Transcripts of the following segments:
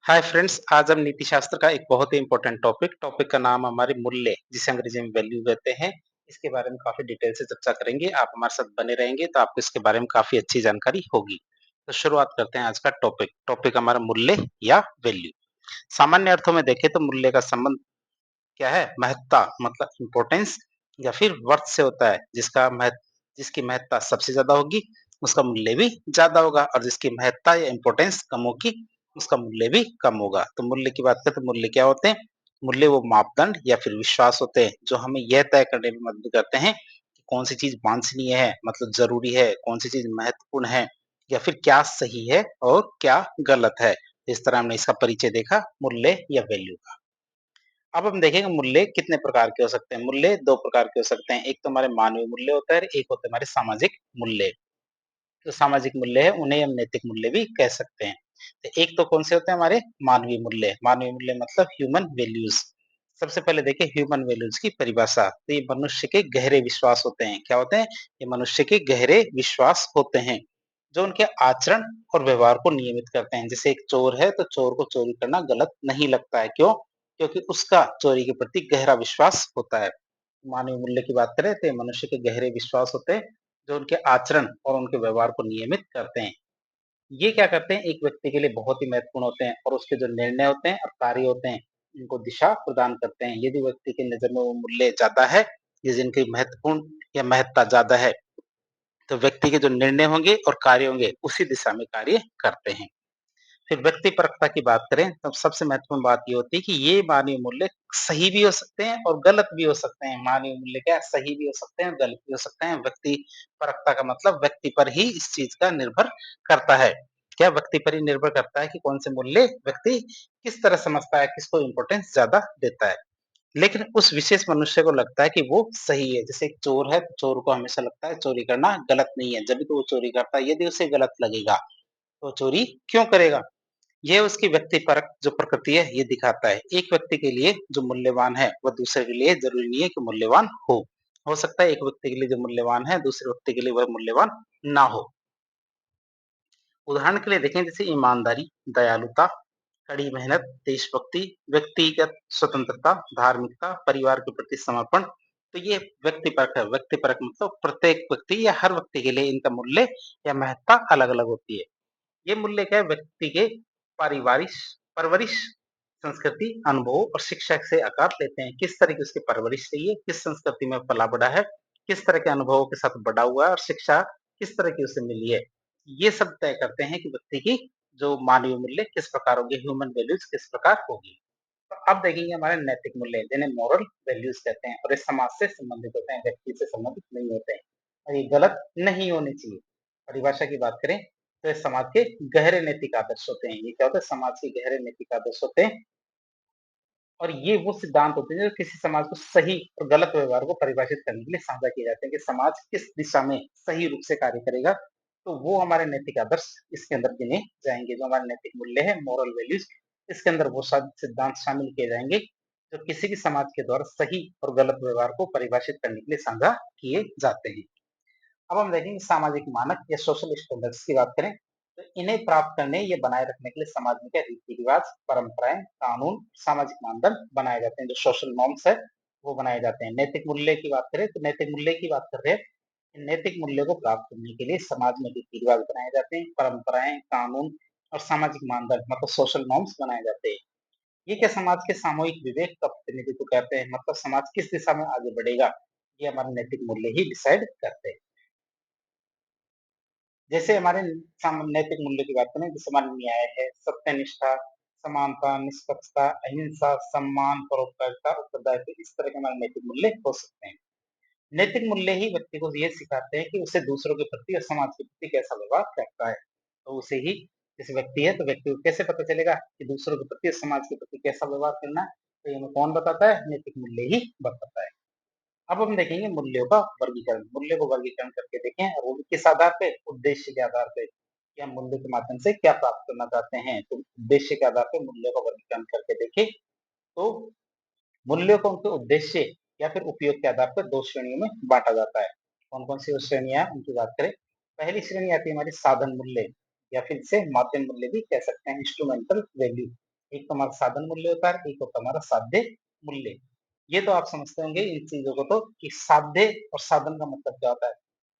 Hi friends, आज हम नीति शास्त्र का एक बहुत ही इम्पोर्टेंट टॉपिक का नाम हमारे मूल्य, जिसे अंग्रेजी में वैल्यू कहते हैं। इसके बारे में काफी डिटेल से चर्चा करेंगे। आप हमारे साथ बने रहेंगे तो आपको इसके बारे में काफी अच्छी जानकारी होगी। तो शुरुआत करते हैं आज का टॉपिक हमारा मूल्य या वैल्यू। सामान्य अर्थों में देखें तो मूल्य का संबंध क्या है? महत्ता मतलब इम्पोर्टेंस या फिर वर्थ से होता है। जिसकी महत्ता सबसे ज्यादा होगी उसका मूल्य भी ज्यादा होगा, और जिसकी महत्ता या इम्पोर्टेंस कम होगी उसका मूल्य भी कम होगा। तो मूल्य की बात करें तो मूल्य क्या होते हैं? मूल्य वो मापदंड या फिर विश्वास होते हैं जो हमें यह तय करने में मदद करते हैं कि कौन सी चीज वांछनीय है मतलब जरूरी है, कौन सी चीज महत्वपूर्ण है, या फिर क्या सही है और क्या गलत है। इस तरह हमने इसका परिचय देखा मूल्य या वैल्यू का। अब हम देखेंगे मूल्य कितने प्रकार के हो सकते हैं। मूल्य 2 प्रकार के हो सकते हैं। एक तो हमारे मानवीय मूल्य होता है, एक होता है हमारे सामाजिक मूल्य। जो सामाजिक मूल्य है उन्हें हम नैतिक मूल्य भी कह सकते हैं। तो एक तो कौन से होते हैं हमारे मानवीय मूल्य। मानवीय मूल्य मतलब ह्यूमन वैल्यूज। सबसे पहले देखिए ह्यूमन वैल्यूज की परिभाषा। तो ये मनुष्य के गहरे विश्वास होते हैं। क्या होते हैं? ये मनुष्य के गहरे विश्वास होते हैं जो उनके आचरण और व्यवहार को नियमित करते हैं। जैसे एक चोर है तो चोर को चोरी करना गलत नहीं लगता है। क्यों? क्योंकि उसका चोरी के प्रति गहरा विश्वास होता है। मानवीय मूल्य की बात करें तो ये मनुष्य के गहरे विश्वास होते हैं जो उनके आचरण और उनके व्यवहार को नियमित करते हैं। ये क्या करते हैं? एक व्यक्ति के लिए बहुत ही महत्वपूर्ण होते हैं और उसके जो निर्णय होते हैं और कार्य होते हैं इनको दिशा प्रदान करते हैं। यदि व्यक्ति की नजर में वो मूल्य ज्यादा है या जिनकी महत्वपूर्ण या महत्ता ज्यादा है तो व्यक्ति के जो निर्णय होंगे और कार्य होंगे उसी दिशा में कार्य करते हैं। फिर व्यक्तिपरकता की बात करें तो सबसे महत्वपूर्ण बात ये होती है कि ये मानवीय मूल्य सही भी हो सकते हैं और गलत भी हो सकते हैं। मानवीय मूल्य क्या है? सही भी हो सकते हैं और गलत भी हो सकते हैं। व्यक्तिपरकता का मतलब व्यक्ति पर ही इस चीज का निर्भर करता है। क्या व्यक्ति पर ही निर्भर करता है कि कौन से मूल्य व्यक्ति किस तरह समझता है, किसको इम्पोर्टेंस ज्यादा देता है। लेकिन उस विशेष मनुष्य को लगता है कि वो सही है। जैसे एक चोर है तो चोर को हमेशा लगता है चोरी करना गलत नहीं है, जब भी तो वो चोरी करता है। यदि उसे गलत लगेगा तो चोरी क्यों करेगा? ये उसकी व्यक्तिपरक जो प्रकृति है ये दिखाता है। एक व्यक्ति के लिए जो मूल्यवान है वह दूसरे के लिए जरूरी नहीं है कि मूल्यवान हो। हो सकता है एक व्यक्ति के लिए जो मूल्यवान है दूसरे व्यक्ति के लिए वह मूल्यवान ना हो। उदाहरण के लिए देखें जैसे ईमानदारी, दयालुता, कड़ी मेहनत, देशभक्ति, व्यक्तिगत स्वतंत्रता, धार्मिकता, परिवार के प्रति समर्पण। तो ये व्यक्तिपरक है। व्यक्तिपरक मतलब प्रत्येक व्यक्ति या हर व्यक्ति के लिए इनका मूल्य या महत्ता अलग अलग होती है। ये मूल्य क्या है? व्यक्ति के पारिवारिक परवरिश, संस्कृति, अनुभव और शिक्षा से आकार लेते हैं। किस तरह की उसकी परवरिश रही है, किस संस्कृति में पला बड़ा है, किस तरह के अनुभवों के साथ बड़ा हुआ है और शिक्षा किस तरह की उसे मिली है। ये सब तय करते हैं कि व्यक्ति की जो मानवीय मूल्य किस प्रकार होंगे, ह्यूमन वैल्यूज किस प्रकार होगी। तो अब देखेंगे हमारे नैतिक मूल्य जिन्हें मॉरल वैल्यूज कहते हैं, और ये समाज से संबंधित होते हैं, व्यक्ति से संबंधित नहीं होते हैं और ये गलत नहीं होने चाहिए। परिभाषा की बात करें तो ये समाज के गहरे नैतिक आदर्श होते हैं। ये क्या होता है? समाज के गहरे नैतिक आदर्श होते हैं और ये वो सिद्धांत होते हैं जो किसी समाज को सही और गलत व्यवहार को परिभाषित करने के लिए साझा किए जाते हैं कि समाज किस दिशा में सही रूप से कार्य करेगा। तो वो हमारे नैतिक आदर्श इसके अंदर गिने जाएंगे। जो हमारे नैतिक मूल्य है, मोरल वैल्यूज, इसके अंदर वो सब सिद्धांत शामिल किए जाएंगे जो किसी भी समाज के द्वारा सही और गलत व्यवहार को परिभाषित करने के लिए साझा किए जाते हैं। अब हम देखेंगे सामाजिक मानक या सोशल स्टैंडर्ड्स की बात करें तो इन्हें प्राप्त करने या बनाए रखने के लिए समाज में क्या रीति रिवाज, परंपराएं, कानून, सामाजिक मानदंड बनाए जाते हैं। जो सोशल नॉर्म्स है वो बनाए जाते हैं। नैतिक मूल्य की बात करें तो नैतिक मूल्य की बात कर रहे हैं। नैतिक मूल्य को प्राप्त करने के लिए समाज में रीति रिवाज बनाए जाते हैं, परंपराएं, कानून और सामाजिक मानदंड मतलब सोशल नॉर्म्स बनाए जाते हैं। ये क्या समाज के सामूहिक विवेक का प्रतिनिधित्व कहते हैं। मतलब समाज किस दिशा में आगे बढ़ेगा ये हमारे नैतिक मूल्य ही डिसाइड करते हैं। जैसे हमारे नैतिक मूल्य की बात करें जैसे हमारे न्याय है, सत्यनिष्ठा, समानता, निष्पक्षता, अहिंसा, सम्मान, परोपकारिता, उत्तरदायित्व, इस तरह के हमारे नैतिक मूल्य हो सकते हैं। नैतिक मूल्य ही व्यक्ति को ये सिखाते हैं कि उसे दूसरों के प्रति और समाज के प्रति कैसा व्यवहार करता है। तो उसे ही जैसे व्यक्ति है तो व्यक्ति को कैसे पता चलेगा कि दूसरों के प्रति और समाज के प्रति कैसा व्यवहार करना है? तो ये हमें कौन बताता है? नैतिक मूल्य ही बताता है। अब हम देखेंगे मूल्यों का वर्गीकरण। मूल्य को वर्गीकरण करके देखें और वो भी किस आधार पे? उद्देश्य के आधार पे कि हम मूल्य के माध्यम से क्या प्राप्त करना चाहते हैं। तो उद्देश्य के आधार पे मूल्यों का वर्गीकरण करके देखें तो मूल्यों को उनके उद्देश्य या फिर उपयोग के आधार पर दो श्रेणियों में बांटा जाता है। कौन कौन सी वो श्रेणियां हैं उनकी बात करें। पहली श्रेणी आती है हमारी साधन मूल्य या फिर इसे माध्यम मूल्य भी कह सकते हैं, इंस्ट्रूमेंटल वैल्यू। एक तो हमारा साधन मूल्य होता है, एक होता है हमारा साध्य मूल्य। ये तो आप समझते होंगे इन चीज़ों को तो कि साध्य और साधन का मतलब क्या होता है?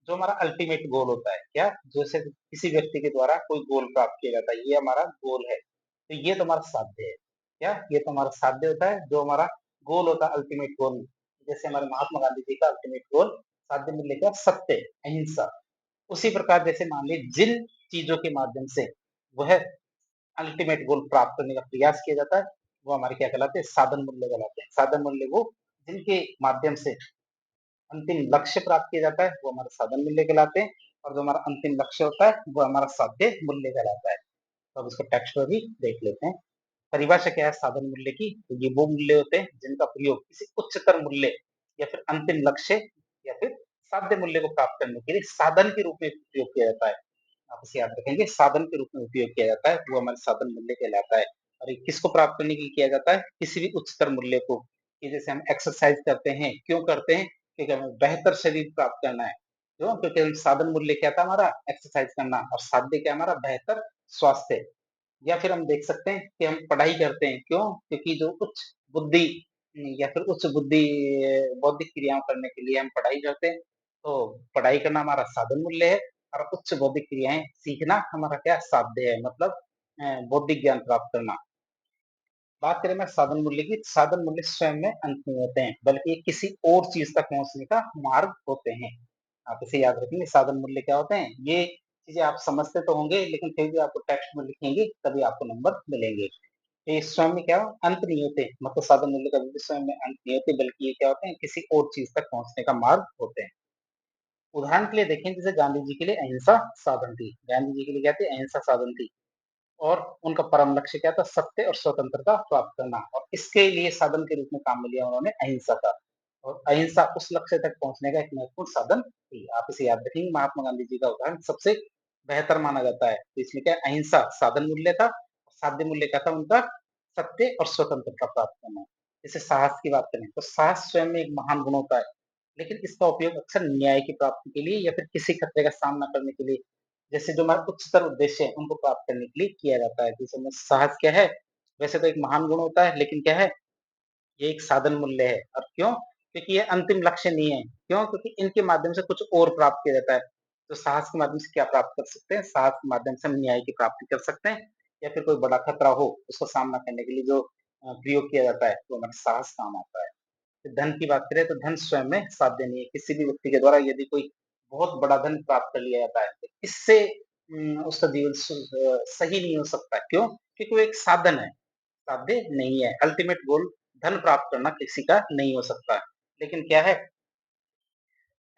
जो हमारा अल्टीमेट गोल होता है, क्या? जैसे किसी व्यक्ति के द्वारा कोई गोल प्राप्त किया जाता है, ये हमारा गोल है। तो ये तो हमारा साध्य है। क्या? ये तो हमारा साध्य होता है, जो हमारा गोल होता है अल्टीमेट गोल। जैसे हमारे महात्मा गांधी जी का अल्टीमेट गोल साध्य मूल्य क्या? सत्य, अहिंसा। उसी प्रकार जैसे मान लीजिए जिन चीज़ों के माध्यम से वह अल्टीमेट गोल प्राप्त करने का प्रयास किया जाता है, वो हमारे क्या कहलाते हैं? साधन मूल्य कहलाते हैं। साधन मूल्य वो जिनके माध्यम से अंतिम लक्ष्य प्राप्त किया जाता है, वो हमारा साधन मूल्य कहलाते हैं और जो हमारा अंतिम लक्ष्य होता है, वो हमारा साध्य मूल्य कहलाता है। तो अब इसको टेक्स्ट में भी देख लेते हैं। परिभाषा क्या है साधन मूल्य की? तो ये वो मूल्य होते हैं जिनका प्रयोग किसी उच्चतर मूल्य या फिर अंतिम लक्ष्य या फिर साध्य मूल्य को प्राप्त करने के लिए साधन के रूप में उपयोग किया जाता है। आप इसे याद रखेंगे, साधन के रूप में उपयोग किया जाता है, वो हमारे साधन मूल्य कहलाता है। और ये किसको प्राप्त करने के लिए किया जाता है? किसी भी उच्चतर मूल्य को। कि जैसे हम एक्सरसाइज करते हैं, क्यों करते हैं? क्योंकि हमें बेहतर शरीर प्राप्त करना है। क्यों? क्योंकि हम साधन मूल्य क्या था हमारा? एक्सरसाइज करना, और साध्य क्या हमारा? बेहतर स्वास्थ्य। या फिर हम देख सकते हैं कि हम पढ़ाई करते हैं, क्यों? क्योंकि जो उच्च बुद्धि या फिर उच्च बुद्धि बौद्धिक क्रियाओं करने के लिए हम पढ़ाई करते हैं। तो पढ़ाई करना हमारा साधन मूल्य है और उच्च बौद्धिक क्रियाएं सीखना हमारा क्या? साध्य है, मतलब बौद्धिक ज्ञान प्राप्त करना। बात करें मैं साधन मूल्य की, साधन मूल्य स्वयं में अंत नहीं होते हैं, बल्कि ये किसी और चीज तक पहुंचने का मार्ग होते हैं। आप इसे याद रखेंगे, साधन मूल्य क्या होते हैं? ये चीजें आप समझते तो होंगे, लेकिन फिर भी आपको टेक्स्ट में लिखेंगे तभी आपको नंबर मिलेंगे। तो ये स्वयं में क्या अंत नहीं होते, मतलब साधन मूल्य कभी भी स्वयं में अंत नहीं होते, बल्कि ये क्या होते हैं? किसी और चीज तक पहुंचने का मार्ग होते हैं। उदाहरण के लिए देखें, जैसे गांधी जी के लिए अहिंसा साधन थी। गांधी जी के लिए क्या थी? अहिंसा साधन थी। और उनका परम लक्ष्य क्या था? सत्य और स्वतंत्रता प्राप्त करना, और इसके लिए साधन के रूप में काम में लिया उन्होंने अहिंसा का। और अहिंसा उस लक्ष्य तक पहुंचने का एक महत्वपूर्ण साधन थी। आप इसे याद रखेंगे, महात्मा गांधी जी का उदाहरण सबसे बेहतर माना जाता है। तो इसमें क्या? अहिंसा साधन मूल्य था, साध्य मूल्य क्या था उनका? सत्य और स्वतंत्रता प्राप्त करना। जैसे साहस की बात करें, तो साहस स्वयं में एक महान गुण होता है, लेकिन इसका उपयोग अक्सर न्याय की प्राप्ति के लिए या फिर किसी खतरे का सामना करने के लिए, जैसे जो हमारे उच्चतर उद्देश्य है उनको प्राप्त करने के लिए किया जाता है। जैसे में साहस क्या है? वैसे तो एक महान गुण होता है, लेकिन क्या है? ये एक साधन मूल्य है। और क्यों? क्योंकि ये अंतिम लक्ष्य नहीं है। क्यों? क्योंकि इनके माध्यम से कुछ और प्राप्त किया जाता है। तो साहस के माध्यम से क्या प्राप्त कर सकते हैं? साहस के माध्यम से हम न्याय की प्राप्ति कर सकते हैं, या फिर कोई बड़ा खतरा हो उसको सामना करने के लिए जो प्रयोग किया जाता है, तो हमारा साहस काम आता है। धन की बात करें, तो धन स्वयं में साध्य नहीं है। किसी भी व्यक्ति के द्वारा यदि कोई बहुत बड़ा धन प्राप्त कर लिया जाता है, तो इससे उसका जीवन सही नहीं हो सकता। क्यों? क्योंकि वो एक साधन है, साध्य नहीं है। अल्टीमेट गोल धन प्राप्त करना किसी का नहीं हो सकता। लेकिन क्या है,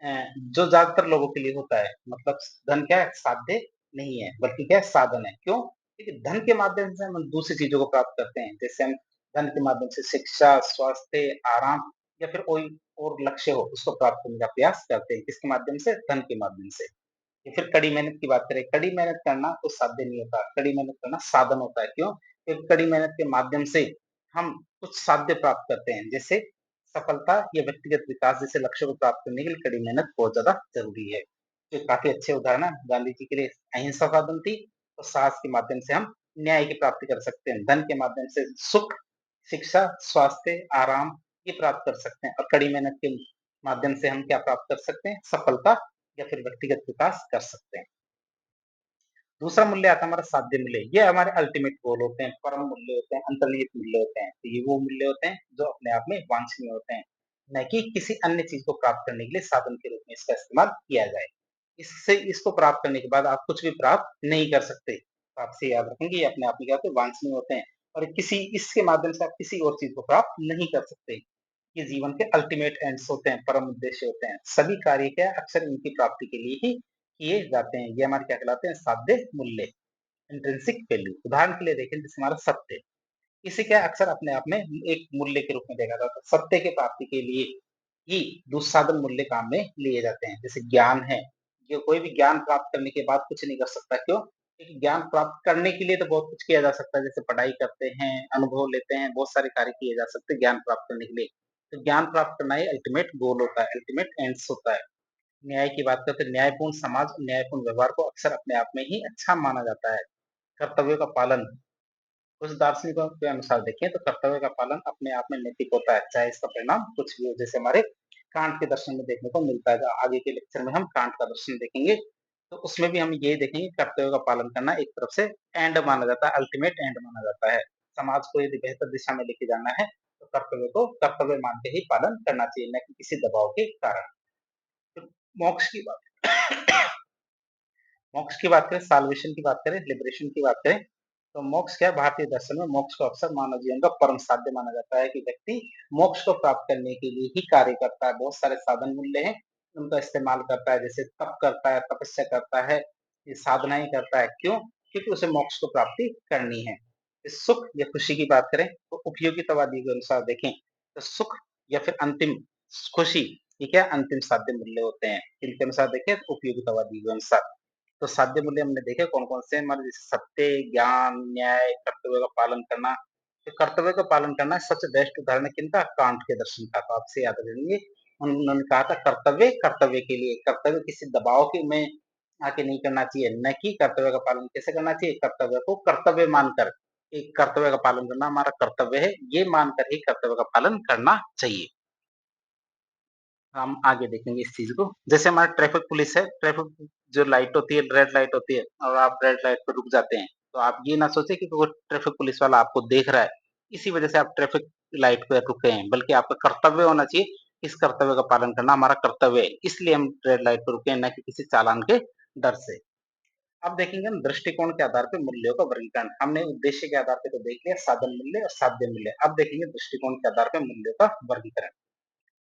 जो ज्यादातर लोगों के लिए होता है, मतलब धन क्या है? साध्य नहीं है, बल्कि क्या है? साधन है। क्यों? क्योंकि धन के माध्यम से हम दूसरी चीजों को प्राप्त करते हैं। जैसे हम धन के माध्यम से शिक्षा, स्वास्थ्य, आराम या फिर कोई और लक्ष्य हो उसको प्राप्त करने का प्रयास करते हैं। किसके माध्यम से? धन के माध्यम से। या फिर कड़ी मेहनत की बात करें, कड़ी मेहनत करना तो साध्य नहीं होता, कड़ी मेहनत करना साधन होता है। क्यों? क्योंकि कड़ी मेहनत के माध्यम से हम कुछ साध्य प्राप्त करते हैं, जैसे सफलता या व्यक्तिगत विकास जैसे लक्ष्य को प्राप्त करने के लिए कड़ी मेहनत बहुत ज्यादा जरूरी है। तो काफी अच्छे उदाहरण है। गांधी जी के लिए अहिंसा साधन थी, और साहस के माध्यम से हम न्याय की प्राप्ति कर सकते हैं। धन के माध्यम से सुख, शिक्षा, स्वास्थ्य, आराम ये प्राप्त कर सकते हैं, और कड़ी मेहनत के माध्यम से हम क्या प्राप्त कर सकते हैं? सफलता या फिर व्यक्तिगत विकास कर सकते हैं। दूसरा मूल्य आता है हमारा साध्य मूल्य। ये हमारे अल्टीमेट गोल होते हैं, परम मूल्य होते हैं, अंतर्निहित मूल्य होते हैं। तो ये वो मूल्य होते हैं जो अपने आप में वांछनीय होते हैं, न कि किसी अन्य चीज को प्राप्त करने के लिए साधन के रूप में इसका इस्तेमाल किया जाए। इससे इसको प्राप्त करने के बाद आप कुछ भी प्राप्त नहीं कर सकते। तो आपसे याद रखेंगे, ये अपने आप में क्या होते हैं? वांछनीय होते हैं, और किसी इसके माध्यम से आप किसी और चीज को प्राप्त नहीं कर सकते। ये जीवन के अल्टीमेट एंड्स होते हैं, परम उद्देश्य होते हैं। सभी कार्य क्या अक्सर इनकी प्राप्ति के लिए ही किए जाते हैं। ये हमारे क्या कहलाते हैं? साध्य मूल्य, इंट्रिंसिक वैल्यू। उदाहरण के लिए देखें, जैसे हमारा सत्य, इसे क्या अक्सर अपने आप में एक मूल्य के रूप में देखा जाता है। सत्य की प्राप्ति के लिए ही दुस्साधन मूल्य काम में लिए जाते हैं। जैसे ज्ञान है, जो कोई भी ज्ञान प्राप्त करने के बाद कुछ नहीं कर सकता। क्यों? क्योंकि ज्ञान प्राप्त करने के लिए तो बहुत कुछ किया जा सकता है, जैसे पढ़ाई करते हैं, अनुभव लेते हैं, बहुत सारे कार्य किए जा सकते हैं ज्ञान प्राप्त करने के लिए। तो ज्ञान प्राप्त करना ही अल्टीमेट गोल होता है, अल्टीमेट एंड्स होता है। न्याय की बात करते हैं, न्यायपूर्ण समाज और न्यायपूर्ण व्यवहार को अक्सर अपने आप में ही अच्छा माना जाता है। कर्तव्यों का पालन उस दार्शनिकों के अनुसार देखें तो कर्तव्य का पालन अपने आप में नैतिक होता है, चाहे इसका परिणाम कुछ भी हो। जैसे हमारे कांट के दर्शन में देखने को मिलता है। आगे के लेक्चर में हम कांट का दर्शन देखेंगे, तो उसमें भी हम ये देखेंगे कर्तव्य का पालन करना एक तरफ से एंड माना जाता है, अल्टीमेट एंड माना जाता है। समाज को यदि बेहतर दिशा में लेके जाना है तो कर्तव्य को कर्तव्य मान के ही पालन करना चाहिए, न कि किसी दबाव के कारण। तो मोक्ष की बात मोक्ष की बात करें, साल्वेशन की बात करें, लिबरेशन की बात करें, तो मोक्ष क्या है? भारतीय दर्शन में मोक्ष को अक्सर मानव जीवन का परम साध्य माना जाता है कि व्यक्ति मोक्ष को प्राप्त करने के लिए ही कार्य करता है। बहुत सारे साधन मूल्य हैं, उनका इस्तेमाल करता है, जैसे तप करता है, तपस्या करता है, ये साधनाएं करता है। क्यों? क्योंकि उसे मोक्ष को प्राप्ति करनी है। इस सुख या खुशी की बात करें तो उपयोगितावादी के अनुसार देखें तो सुख या फिर अंतिम खुशी, ये क्या अंतिम साध्य मूल्य होते हैं। इनके अनुसार देखें तो उपयोगितावादी के अनुसार तो साध्य मूल्य हमने देखे कौन-कौन से हैं हमारे, जैसे सत्य, ज्ञान, न्याय, कर्तव्य का पालन करना। तो कर्तव्य का पालन करना सबसे बेस्ट उदाहरण है किनका? कांट के दर्शन का। तो आपसे याद रखेंगे उन्होंने कहा था कर्तव्य कर्तव्य के लिए, कर्तव्य किसी दबाव के में आके नहीं करना चाहिए, न कि कर्तव्य का पालन कैसे करना चाहिए? कर्तव्य को कर्तव्य मानकर, एक कर्तव्य का पालन करना हमारा कर्तव्य है, ये मानकर ही कर्तव्य का पालन करना चाहिए। हम आगे देखेंगे इस चीज़ को। जैसे हमारा ट्रैफिक पुलिस है, ट्रैफिक जो लाइट होती है, रेड लाइट होती है और आप रेड लाइट पे रुक जाते हैं, तो आप ये ना सोचें कि वो ट्रैफिक पुलिस वाला आपको देख रहा है, इसी वजह से आप ट्रैफिक लाइट पे रुके हैं, बल्कि आपका कर्तव्य होना चाहिए, इस कर्तव्य का पालन करना हमारा कर्तव्य है, इसलिए हम रेड लाइट पे रुके हैं, ना कि किसी चालान के डर से। अब देखेंगे हम दृष्टिकोण के आधार पे मूल्यों का वर्गीकरण। हमने उद्देश्य के आधार पे तो देख लिया साधन मूल्य और साध्य मूल्य। अब देखेंगे दृष्टिकोण के आधार पे मूल्यों का वर्गीकरण।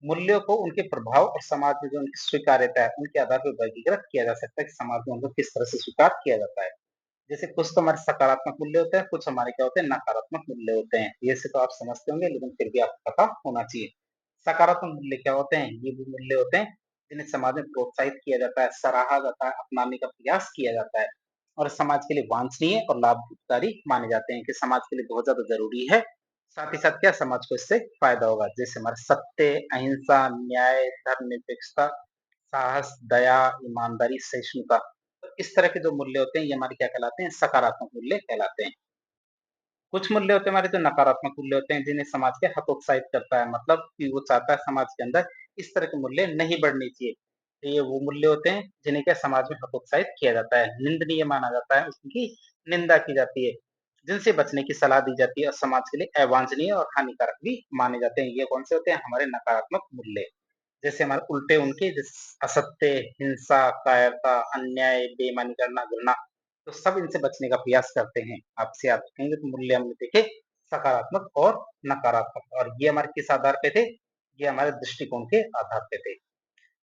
मूल्यों को उनके प्रभाव और समाज में जो उनकी स्वीकार्यता है, उनके आधार पर वर्गीकृत किया जा सकता है कि समाज में उनको किस तरह से स्वीकार किया जाता है। जैसे कुछ तो हमारे सकारात्मक मूल्य होते हैं, कुछ हमारे क्या होते हैं नकारात्मक मूल्य होते हैं। ये से तो आप समझते होंगे, लेकिन फिर भी आपको पता होना चाहिए। सकारात्मक मूल्य क्या होते हैं? ये वो मूल्य होते हैं जिन्हें समाज में प्रोत्साहित किया जाता है, सराहा जाता है, अपनाने का प्रयास किया जाता है और समाज के लिए वांछनीय और लाभकारी माने जाते हैं कि समाज के लिए बहुत ज्यादा जरूरी है। साथ ही साथ क्या समाज को इससे फायदा होगा, जैसे हमारे सत्य, अहिंसा, न्याय, धर्मनिरपेक्षता, साहस, दया, ईमानदारी, सहिष्णुता। तो इस तरह के जो मूल्य होते हैं ये हमारे क्या कहलाते हैं? सकारात्मक मूल्य कहलाते हैं। कुछ मूल्य होते हैं हमारे जो नकारात्मक मूल्य होते हैं जिन्हें समाज क्या हतोत्साहित करता है, मतलब कि वो चाहता है समाज के अंदर इस तरह के मूल्य नहीं बढ़ने चाहिए। तो ये वो मूल्य होते हैं जिन्हें क्या समाज में हतोत्साहित किया जाता है, निंदनीय माना जाता है, उसकी निंदा की जाती है, जिनसे बचने की सलाह दी जाती है और समाज के लिए अवांछनीय और हानिकारक भी माने जाते हैं। ये कौन से होते हैं? हमारे नकारात्मक मूल्य। जैसे हमारे उल्टे उनके असत्य, हिंसा, कायरता, अन्याय, बेईमानी करना, घृणा, तो सब इनसे बचने का प्रयास करते हैं। आपसे याद रखेंगे तो मूल्य हमने देखे सकारात्मक और नकारात्मक, और ये हमारे किस आधार पे थे? ये हमारे दृष्टिकोण के आधार पे थे।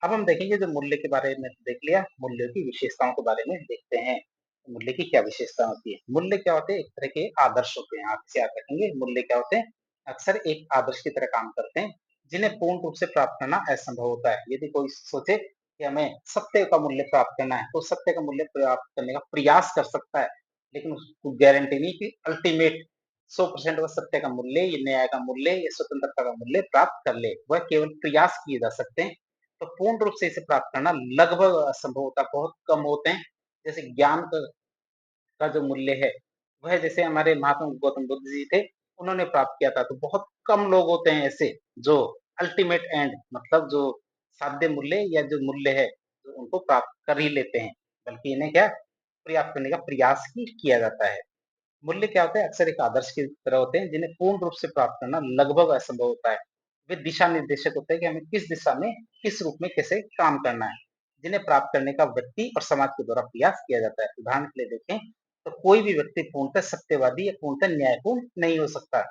अब हम देखेंगे जो मूल्य के बारे में देख लिया, मूल्यों की विशेषताओं के बारे में देखते हैं। मूल्य की क्या विशेषता होती है? मूल्य क्या होते हैं? एक तरह के आदर्श होते हैं। आप इसे याद रखेंगे, मूल्य क्या होते हैं? अक्सर एक आदर्श की तरह काम करते हैं, जिन्हें पूर्ण रूप से प्राप्त करना असंभव होता है। यदि कोई सोचे कि हमें सत्य का मूल्य प्राप्त करना है, तो सत्य का मूल्य प्राप्त करने का प्रयास कर सकता है, लेकिन उसको गारंटी नहीं कि अल्टीमेट 100% वह सत्य का मूल्य, ये न्याय का मूल्य, ये स्वतंत्रता का मूल्य प्राप्त कर ले। वह केवल प्रयास किए जा सकते हैं। तो पूर्ण रूप से इसे प्राप्त करना लगभग असंभव होता है, बहुत कम होते हैं। जैसे ज्ञान का जो मूल्य है, वह जैसे हमारे महात्मा गौतम बुद्ध जी थे, उन्होंने प्राप्त किया था। तो बहुत कम लोग होते हैं ऐसे जो अल्टीमेट एंड, मतलब जो साध्य मूल्य या जो मूल्य है, जो उनको प्राप्त कर ही लेते हैं, बल्कि इन्हें क्या प्राप्त करने का प्रयास ही किया जाता है। मूल्य क्या होते हैं? अक्सर एक आदर्श की तरह होते हैं, जिन्हें पूर्ण रूप से प्राप्त करना लगभग असंभव होता है। वे दिशा निर्देशक होते हैं कि हमें किस दिशा में, किस रूप में कैसे काम करना है, जिन्हें प्राप्त करने का व्यक्ति और समाज के द्वारा प्रयास किया जाता है। उदाहरण के लिए देखें तो कोई भी व्यक्ति पूर्णतः सत्यवादी या पूर्णतः न्यायपूर्ण नहीं हो सकता,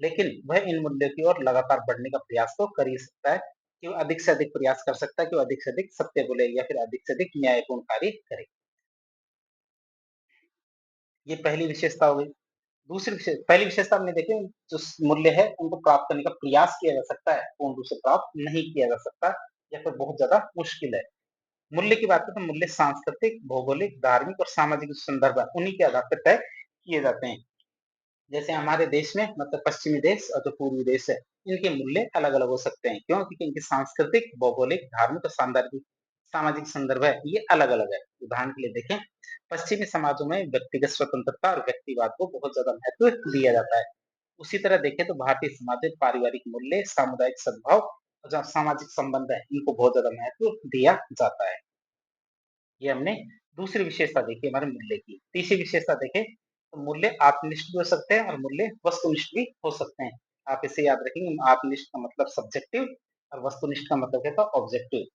लेकिन वह इन मूल्यों की ओर लगातार बढ़ने का प्रयास तो कर ही सकता है, कि वो अधिक से अधिक प्रयास कर सकता है कि वो अधिक से अधिक सत्य बोले या फिर अधिक से अधिक न्यायपूर्ण कार्य करे। ये पहली विशेषता हो गई। पहली विशेषता हमने देखी, जो मूल्य है उनको प्राप्त करने का प्रयास किया जा सकता है, पूर्ण रूप से प्राप्त नहीं किया जा सकता या फिर बहुत ज्यादा मुश्किल है। मूल्य की बात करें तो मूल्य सांस्कृतिक, भौगोलिक, धार्मिक और सामाजिक जो संदर्भ है उन्हीं के आधार पर तय किए जाते हैं। जैसे हमारे देश में, मतलब पश्चिमी देश और जो पूर्वी देश है, इनके मूल्य अलग अलग हो सकते हैं। क्यों? क्योंकि इनकी सांस्कृतिक, भौगोलिक, धार्मिक और सामाजिक संदर्भ है, ये अलग-अलग है। उदाहरण के लिए देखें, पश्चिमी समाजों में व्यक्तिगत स्वतंत्रता और व्यक्तिवाद को बहुत ज़्यादा महत्व दिया जाता है। उसी तरह देखें तो भारतीय समाज में पारिवारिक मूल्य, सामुदायिक सद्भाव और जो सामाजिक संबंध है, इनको बहुत ज़्यादा महत्व दिया जाता है। ये हमने दूसरी विशेषता देखी हमारे मूल्य की। तीसरी विशेषता देखें तो मूल्य आत्मनिष्ठ भी हो सकते हैं और मूल्य वस्तुनिष्ठ भी हो सकते हैं। आप इसे याद रखेंगे, आत्मनिष्ठ का मतलब सब्जेक्टिव और वस्तुनिष्ठ का मतलब क्या था ऑब्जेक्टिव।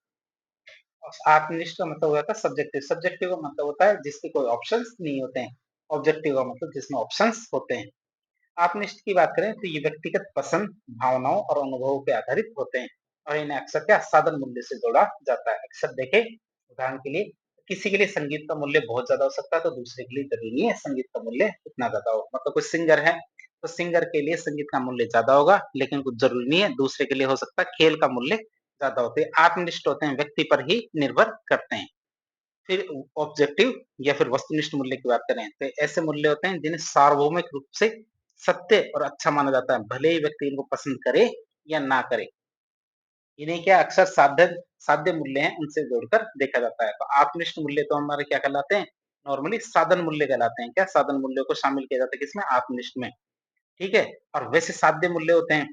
आत्मनिष्ठ का मतलब हो जाता है सब्जेक्टिव, सब्जेक्टिव का मतलब होता है जिसके कोई ऑप्शंस नहीं होते हैं, ऑब्जेक्टिव का मतलब जिसमें ऑप्शंस होते हैं। आत्मनिष्ठ की बात करें तो ये व्यक्तिगत पसंद, भावनाओं और अनुभवों पे आधारित होते हैं और इन्हें अक्सर क्या साधन मूल्य से जोड़ा जाता है। अक्सर देखें, उदाहरण के लिए किसी के लिए संगीत का मूल्य बहुत ज्यादा हो सकता है तो दूसरे के लिए जरूरी नहीं है संगीत का मूल्य इतना ज्यादा हो। मतलब कोई सिंगर है तो सिंगर के लिए संगीत का मूल्य ज्यादा होगा, लेकिन कुछ जरूरी नहीं है दूसरे के लिए हो सकता है खेल का मूल्य ज्यादा होते हैं। आत्मनिष्ठ होते हैं, व्यक्ति पर ही निर्भर करते हैं। फिर ऑब्जेक्टिव या फिर वस्तुनिष्ठ मूल्य की बात करें तो ऐसे मूल्य होते हैं जिन्हें सार्वभौमिक रूप से सत्य और अच्छा माना जाता है, भले ही व्यक्ति इनको पसंद करे या ना करे। इन्हें क्या अक्सर साध्य साध्य मूल्य हैं उनसे जोड़कर देखा जाता है। तो आत्मनिष्ठ मूल्य तो हमारे क्या कहलाते हैं, नॉर्मली साधन मूल्य कहलाते हैं। क्या साधन मूल्यों को शामिल किया जाता है किसमें, आत्मनिष्ठ में। ठीक है। और वैसे साध्य मूल्य होते हैं,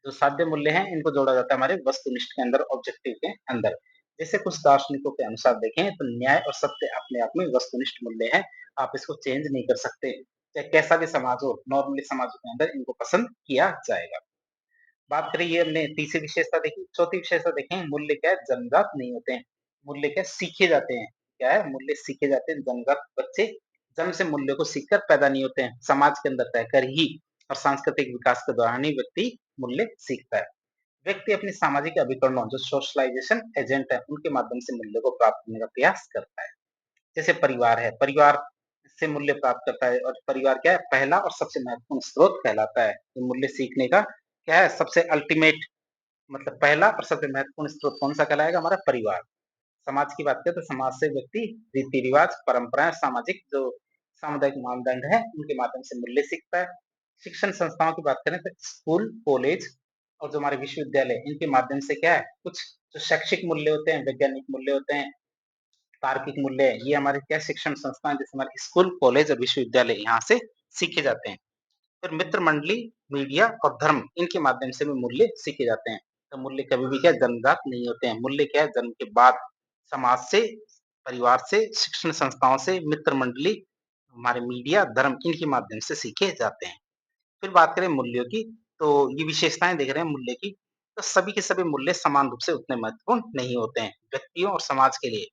जो साध्य मूल्य हैं इनको जोड़ा जाता है हमारे वस्तुनिष्ठ के अंदर, ऑब्जेक्टिव के अंदर। जैसे कुछ दार्शनिकों के अनुसार देखें तो न्याय और सत्य अपने आप में वस्तुनिष्ठ मूल्य है, आप इसको चेंज नहीं कर सकते। चाहे कैसा भी समाज हो, नॉर्मली समाजों के अंदर इनको पसंद किया जाएगा। बात करें, ये हमने तीसरी विशेषता देखी। चौथी विशेषता देखें, मूल्य क्या है, जन्मजात नहीं होते हैं। मूल्य क्या सीखे जाते हैं। क्या है, मूल्य सीखे जाते हैं। जन्मजात बच्चे जन्म से मूल्य को सीखकर पैदा नहीं होते हैं, समाज के अंदर तय कर ही और सांस्कृतिक विकास के दौरान ही व्यक्ति मूल्य सीखता है। व्यक्ति अपने सामाजिक अभिकरणों, जो सोशलाइजेशन एजेंट है, उनके माध्यम से मूल्य को प्राप्त करने का प्रयास करता है। जैसे परिवार है, परिवार से मूल्य प्राप्त करता है और परिवार क्या है, पहला और सबसे महत्वपूर्ण स्रोत कहलाता है। ये मूल्य सीखने का क्या है, सबसे अल्टीमेट मतलब पहला और सबसे महत्वपूर्ण स्रोत कौन सा कहलाएगा, हमारा परिवार। समाज की बात करें तो समाज से व्यक्ति रीति रिवाज, परंपराएं, सामाजिक जो सामुदायिक मानदंड है, उनके माध्यम से मूल्य सीखता है। शिक्षण संस्थाओं की बात करें तो स्कूल, कॉलेज और जो हमारे विश्वविद्यालय, इनके माध्यम से क्या है, कुछ जो शैक्षिक मूल्य होते हैं, वैज्ञानिक मूल्य होते हैं, तार्किक मूल्य है, ये हमारे क्या शिक्षण संस्थान जैसे हमारे स्कूल, कॉलेज और विश्वविद्यालय, यहाँ से सीखे जाते हैं। फिर मित्र मंडली, मीडिया और धर्म, इनके माध्यम से भी मूल्य सीखे जाते हैं। तो मूल्य कभी भी क्या जन्मजात नहीं होते हैं। मूल्य क्या है, जन्म के बाद समाज से, परिवार से, शिक्षण संस्थाओं से, मित्र मंडली, हमारे मीडिया, धर्म, इनके माध्यम से सीखे जाते हैं। फिर बात करें मूल्यों की, तो ये विशेषताएं देख रहे हैं मूल्य की, तो सभी के सभी मूल्य समान रूप से उतने महत्वपूर्ण नहीं होते हैं। व्यक्तियों और समाज के लिए,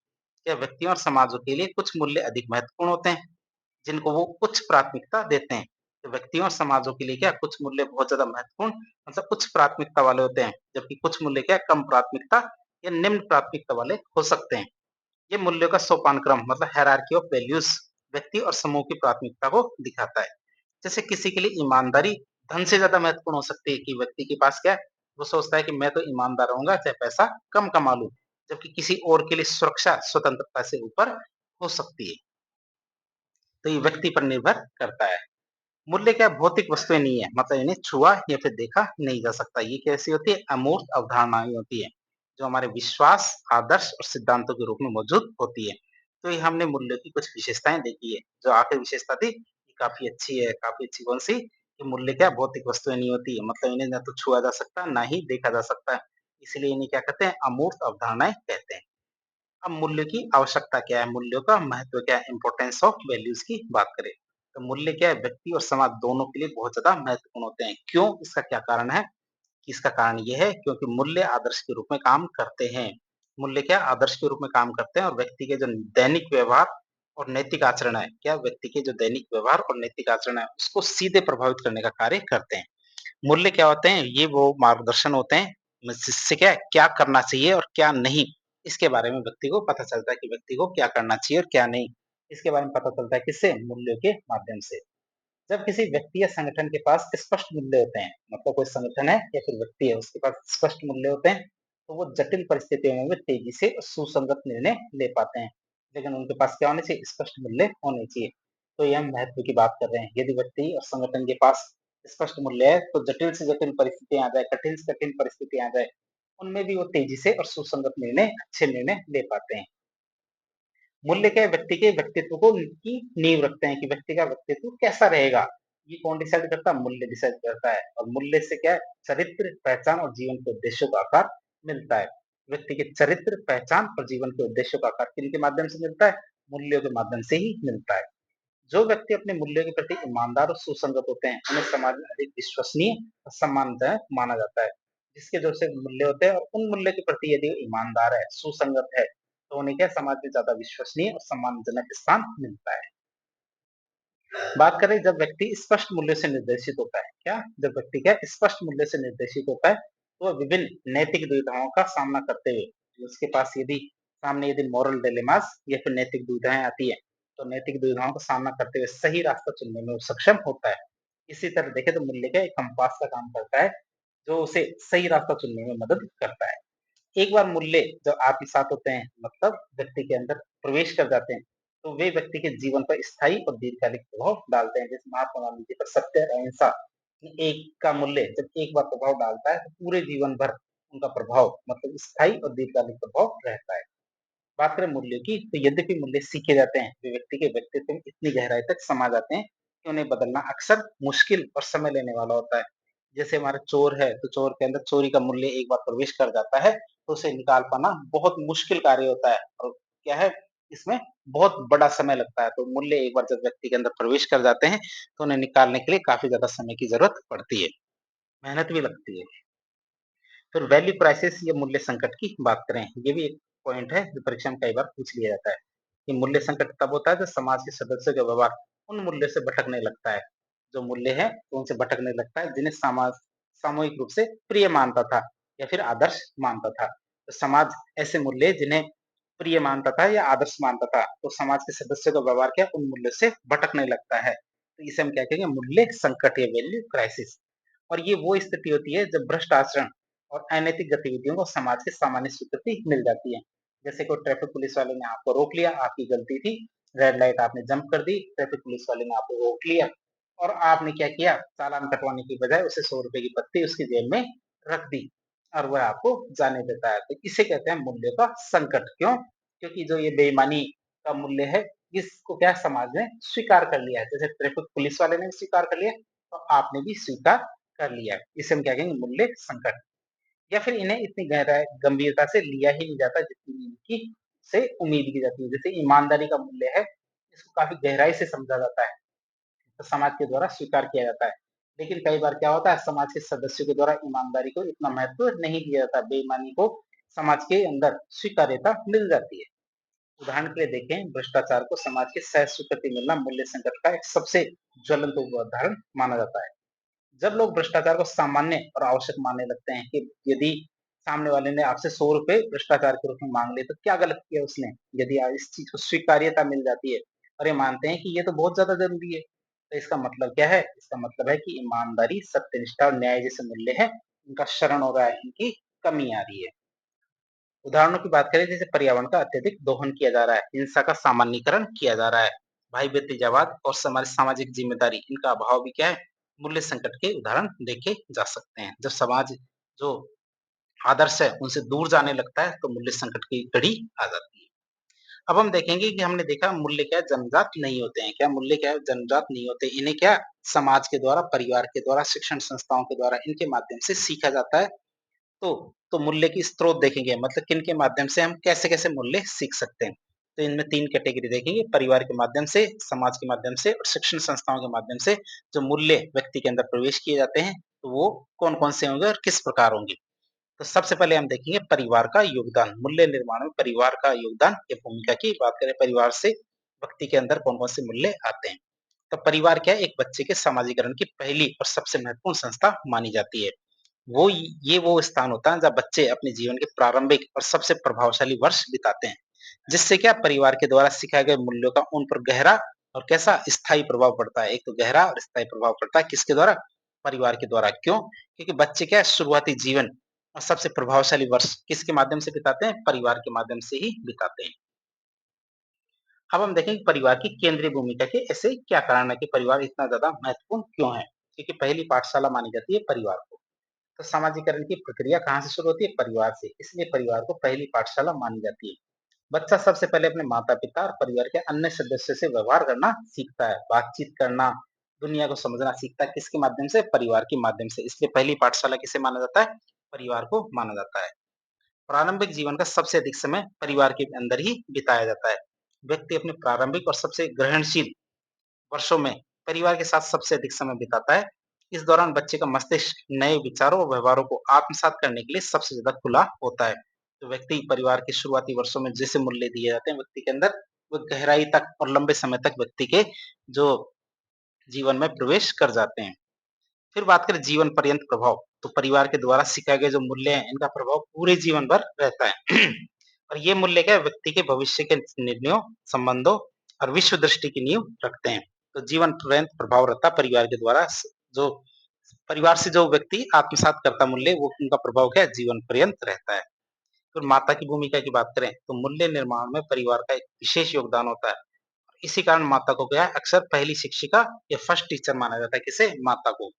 या व्यक्तियों और समाजों के लिए कुछ मूल्य अधिक महत्वपूर्ण होते हैं, जिनको वो उच्च प्राथमिकता देते हैं। तो व्यक्तियों और समाजों के लिए क्या कुछ मूल्य बहुत ज्यादा महत्वपूर्ण, मतलब उच्च प्राथमिकता वाले होते हैं, जबकि कुछ मूल्य क्या कम प्राथमिकता या निम्न प्राथमिकता वाले हो सकते हैं। ये मूल्यों का सोपान क्रम मतलब हायरार्की ऑफ वैल्यूज व्यक्ति और समूह की प्राथमिकता को दिखाता है। जैसे किसी के लिए ईमानदारी धन से ज्यादा महत्वपूर्ण हो सकती है, कि व्यक्ति के पास क्या है, वो सोचता है कि मैं तो ईमानदार रहूंगा चाहे पैसा कम कमा लूं, जबकि किसी और के लिए सुरक्षा स्वतंत्रता से ऊपर हो सकती है। तो ये व्यक्ति पर निर्भर करता है। मूल्य क्या भौतिक वस्तुएं नहीं है, मतलब इन्हें छुआ या फिर देखा नहीं जा सकता। ये कैसी होती है, अमूर्त अवधारणाएं होती है, जो हमारे विश्वास, आदर्श और सिद्धांतों के रूप में मौजूद होती है। तो ये हमने मूल्य की कुछ विशेषताएं देखी है। जो आखिरी विशेषता थी ये काफी अच्छी है, काफी अच्छी कौन सी, कि मूल्य क्या भौतिक वस्तुएं नहीं होती है, मतलब इन्हें ना तो छुआ जा सकता ना ही देखा जा सकता है, इसलिए इन्हें क्या कहते हैं, अमूर्त अवधारणाएं कहते हैं। अब मूल्य की आवश्यकता क्या है, मूल्यों का महत्व क्या है, इंपॉर्टेंस ऑफ वैल्यूज की बात करें तो मूल्य क्या है, व्यक्ति और समाज दोनों के लिए बहुत ज्यादा महत्वपूर्ण होते हैं। क्यों, इसका क्या कारण है, इसका कारण ये है क्योंकि मूल्य आदर्श के रूप में काम करते हैं। मूल्य क्या आदर्श के रूप में काम करते हैं और व्यक्ति के जो दैनिक व्यवहार और नैतिक आचरण है, क्या व्यक्ति के जो दैनिक व्यवहार और नैतिक आचरण है उसको सीधे प्रभावित करने का कार्य करते हैं। मूल्य क्या होते हैं, ये वो मार्गदर्शन होते हैं जिससे क्या करना चाहिए और क्या नहीं, इसके बारे में व्यक्ति को पता चलता है कि व्यक्ति को क्या करना चाहिए और क्या नहीं। इसके बारे में पता चलता है किससे, मूल्यों के माध्यम से। जब किसी व्यक्ति या संगठन के पास स्पष्ट मूल्य होते हैं, मतलब कोई संगठन है या फिर व्यक्ति है उसके पास स्पष्ट मूल्य होते हैं, तो वो जटिल परिस्थितियों में भी तेजी से सुसंगत निर्णय ले पाते हैं। लेकिन उनके पास क्या होने चाहिए, स्पष्ट मूल्य होने चाहिए। तो ये हम महत्व की बात कर रहे हैं। यदि व्यक्ति और संगठन के पास स्पष्ट मूल्य है तो जटिल से जटिल परिस्थितियां आ जाए, कठिन से कठिन परिस्थितियां आ जाए, उनमें भी वो तेजी से और सुसंगत निर्णय, अच्छे निर्णय ले पाते हैं। मूल्य क्या है, व्यक्ति के व्यक्तित्व को की नींव रखते हैं कि व्यक्ति का व्यक्तित्व कैसा रहेगा। ये कौन डिसाइड करता है? मूल्य डिसाइड करता है। और मूल्य से क्या है, चरित्र, पहचान और जीवन के उद्देश्यों का आकार मिलता है। व्यक्ति के चरित्र, पहचान और जीवन के उद्देश्यों का आकार किन के माध्यम से मिलता है? मूल्यों के माध्यम से ही मिलता है। जो व्यक्ति अपने मूल्यों के प्रति ईमानदार और सुसंगत होते हैं, उन्हें समाज में अधिक विश्वसनीय और सम्मानजनक माना जाता है। जिसके जो से मूल्य होते हैं और उन मूल्य के प्रति यदि वो ईमानदार है, सुसंगत है, तो उन्हें क्या, समाज में ज्यादा विश्वसनीय और सम्मानजनक स्थान मिलता है। बात करें जब व्यक्ति स्पष्ट मूल्य से निर्देशित होता है, क्या, जब व्यक्ति क्या स्पष्ट मूल्य से निर्देशित होता है, तो वह विभिन्न नैतिक दुविधाओं का सामना करते हुए उसके पास यदि मॉरल डिलेमास या फिर नैतिक दुविधाएं आती है, तो नैतिक दुविधाओं का सामना करते हुए सही रास्ता चुनने में वो सक्षम होता है। इसी तरह देखें तो मूल्य का एक कंपास का काम करता है, जो उसे सही रास्ता चुनने में मदद करता है। एक बार मूल्य जब आपके साथ होते हैं, मतलब व्यक्ति के अंदर प्रवेश कर जाते हैं, तो वे व्यक्ति के जीवन पर स्थायी और दीर्घकालिक प्रभाव डालते हैं। जैसे महात्मा गांधी जी पर सत्य और अहिंसा एक का मूल्य जब एक बार प्रभाव डालता है, तो पूरे जीवन भर उनका प्रभाव मतलब स्थायी और दीर्घकालिक प्रभाव रहता है। बात करें मूल्य की, तो यद्यपि मूल्य सीखे जाते हैं, वे व्यक्ति के व्यक्तित्व में इतनी गहराई तक समा जाते हैं कि उन्हें बदलना अक्सर मुश्किल और समय लेने वाला होता है। जैसे हमारा चोर है, तो चोर के अंदर चोरी का मूल्य एक बार प्रवेश कर जाता है, तो उसे निकाल पाना बहुत मुश्किल कार्य होता है और क्या है, इसमें बहुत बड़ा समय लगता है। तो मूल्य एक बार जब व्यक्ति के अंदर प्रवेश कर जाते हैं, तो उन्हें निकालने के लिए काफी ज्यादा समय की जरूरत पड़ती है, मेहनत भी लगती है। फिर वैल्यू क्राइसिस या मूल्य संकट की बात करें, ये भी एक पॉइंट है जो परीक्षा में कई बार पूछ लिया जाता है कि मूल्य संकट तब होता है जब समाज के सदस्यों का व्यवहार उन मूल्य से भटकने लगता है, जो मूल्य है तो उनसे भटकने लगता है जिन्हें समाज सामूहिक रूप से प्रिय मानता था या फिर आदर्श मानता था। तो समाज ऐसे मूल्य जिन्हें प्रिय मानता था या आदर्श मानता था, तो समाज के सदस्यों का व्यवहार क्या उन मूल्य से भटकने लगता है, तो इसे हम क्या कहेंगे, मूल्य संकट या वैल्यू क्राइसिस। और ये वो स्थिति होती है जब भ्रष्ट आचरण और अनैतिक गतिविधियों को समाज की सामान्य स्वीकृति मिल जाती है। जैसे कोई ट्रैफिक पुलिस वाले ने आपको रोक लिया, आपकी गलती थी, रेड लाइट आपने जंप कर दी, ट्रैफिक पुलिस वाले ने आपको रोक लिया और आपने क्या किया, चालान कटवाने की बजाय उसे 100 रुपए की पत्ती उसकी जेब में रख दी और वह आपको जाने देता है। तो इसे कहते हैं मूल्य का संकट। क्यों? क्योंकि जो ये बेईमानी का मूल्य है, इसको क्या समाज ने स्वीकार कर लिया है। जैसे ट्रैफिक पुलिस वाले ने स्वीकार कर लिया, तो आपने भी स्वीकार कर लिया है। इसे हम क्या कहेंगे, मूल्य संकट। या फिर इन्हें इतनी गंभीरता से लिया ही नहीं जाता जितनी इनकी से उम्मीद की जाती है। जैसे ईमानदारी का मूल्य है, इसको काफी गहराई से समझा जाता है, तो समाज के द्वारा स्वीकार किया जाता है। लेकिन कई बार क्या होता है, समाज के सदस्यों के द्वारा ईमानदारी को इतना महत्व नहीं दिया जाता, बेईमानी को समाज के अंदर स्वीकार्यता मिल जाती है। उदाहरण के लिए देखें, भ्रष्टाचार को समाज के सह स्वीकृति मिलना मूल्य संकट का एक सबसे ज्वलंत उदाहरण माना जाता है। जब लोग भ्रष्टाचार को सामान्य और आवश्यक मानने लगते हैं कि यदि सामने वाले ने आपसे 100 रुपए भ्रष्टाचार के रूप में मांग लिए, तो क्या गलत किया उसने? यदि इस चीज को स्वीकार्यता मिल जाती है और ये मानते हैं कि ये तो बहुत ज्यादा जरूरी है, तो इसका मतलब क्या है? इसका मतलब है कि ईमानदारी, सत्यनिष्ठा और न्याय जैसे मूल्य है, इनका शरण हो रहा है, इनकी कमी आ रही है। उदाहरणों की बात करें, जैसे पर्यावरण का अत्यधिक दोहन किया जा रहा है, हिंसा का सामान्यीकरण किया जा रहा है, भाई भतीजावाद और सामाजिक जिम्मेदारी, इनका अभाव भी क्या है, मूल्य संकट के उदाहरण देखे जा सकते हैं। जब समाज जो आदर्श है उनसे दूर जाने लगता है, तो मूल्य संकट की घड़ी आ जाती है। अब हम देखेंगे कि हमने देखा मूल्य क्या है, जन्मजात नहीं होते हैं। क्या मूल्य क्या है, जन्मजात नहीं होते, इन्हें क्या समाज के द्वारा, परिवार के द्वारा, शिक्षण संस्थाओं के द्वारा, इनके माध्यम से सीखा जाता है। तो तो मूल्य की स्रोत देखेंगे, मतलब किन के माध्यम से हम कैसे-कैसे मूल्य सीख सकते हैं। तो इनमें 3 कैटेगरी देखेंगे, परिवार के माध्यम से, समाज के माध्यम से और शिक्षण संस्थाओं के माध्यम से जो मूल्य व्यक्ति के अंदर प्रवेश किए जाते हैं, तो वो कौन-कौन से होंगे और किस प्रकार होंगे। तो सबसे पहले हम देखेंगे परिवार का योगदान, मूल्य निर्माण में परिवार का योगदान या भूमिका की बात करें, परिवार से व्यक्ति के अंदर कौन-कौन से मूल्य आते हैं। तो परिवार क्या है, एक बच्चे के समाजीकरण की पहली और सबसे महत्वपूर्ण संस्था मानी जाती है। ये वो स्थान होता है जहाँ बच्चे अपने जीवन के प्रारंभिक और सबसे प्रभावशाली वर्ष बिताते हैं, जिससे क्या परिवार के द्वारा सिखाए गए मूल्यों का उन पर गहरा और कैसा स्थायी प्रभाव पड़ता है। एक तो गहरा और स्थायी प्रभाव पड़ता है किसके द्वारा? परिवार के द्वारा। क्यों? क्योंकि बच्चे क्या है, शुरुआती जीवन और सबसे प्रभावशाली वर्ष किसके माध्यम से बिताते हैं? परिवार के माध्यम से ही बिताते हैं। अब हम देखेंगे परिवार की केंद्रीय भूमिका के ऐसे क्या कारण है कि परिवार इतना ज्यादा महत्वपूर्ण क्यों है? क्योंकि पहली पाठशाला मानी जाती है परिवार को। तो सामाजिकरण की प्रक्रिया कहाँ से शुरू होती है? परिवार से। इसलिए परिवार को पहली पाठशाला मानी जाती है। बच्चा सबसे पहले अपने माता-पिता और परिवार के अन्य सदस्यों से व्यवहार करना सीखता है, बातचीत करना, दुनिया को समझना सीखता है, किसके माध्यम से? परिवार के माध्यम से। इसलिए पहली पाठशाला किसे माना जाता है? परिवार को माना जाता है। प्रारंभिक जीवन का सबसे अधिक समय परिवार के अंदर ही बिताया जाता है। व्यक्ति अपने प्रारंभिक और सबसे ग्रहणशील वर्षों में परिवार के साथ सबसे अधिक समय बिताता है। इस दौरान बच्चे का मस्तिष्क नए विचारों और व्यवहारों को आत्मसात करने के लिए सबसे ज़्यादा खुला होता है। तो व्यक्ति परिवार के शुरुआती वर्षों में जैसे मूल्य दिए जाते हैं व्यक्ति के अंदर, वो गहराई तक और लंबे समय तक व्यक्ति के जो जीवन में प्रवेश कर जाते हैं। फिर बात करें जीवन पर्यंत प्रभाव, तो परिवार के द्वारा सिखाए गए जो मूल्य हैं, इनका प्रभाव पूरे जीवन भर रहता है। और ये मूल्य क्या है? व्यक्ति के भविष्य के निर्णयों, संबंधों और विश्व दृष्टि की नींव रखते हैं। तो जीवन पर्यंत प्रभाव रहता है परिवार के द्वारा जो परिवार से जो व्यक्ति आत्मसात करता मूल्य, वो उनका प्रभाव क्या है? जीवन पर्यंत रहता है। फिर माता की भूमिका की बात करें, तो मूल्य निर्माण में परिवार का एक विशेष योगदान होता है। इसी कारण माता को क्या है? अक्सर पहली शिक्षिका या फर्स्ट टीचर माना जाता है। किसे? माता को।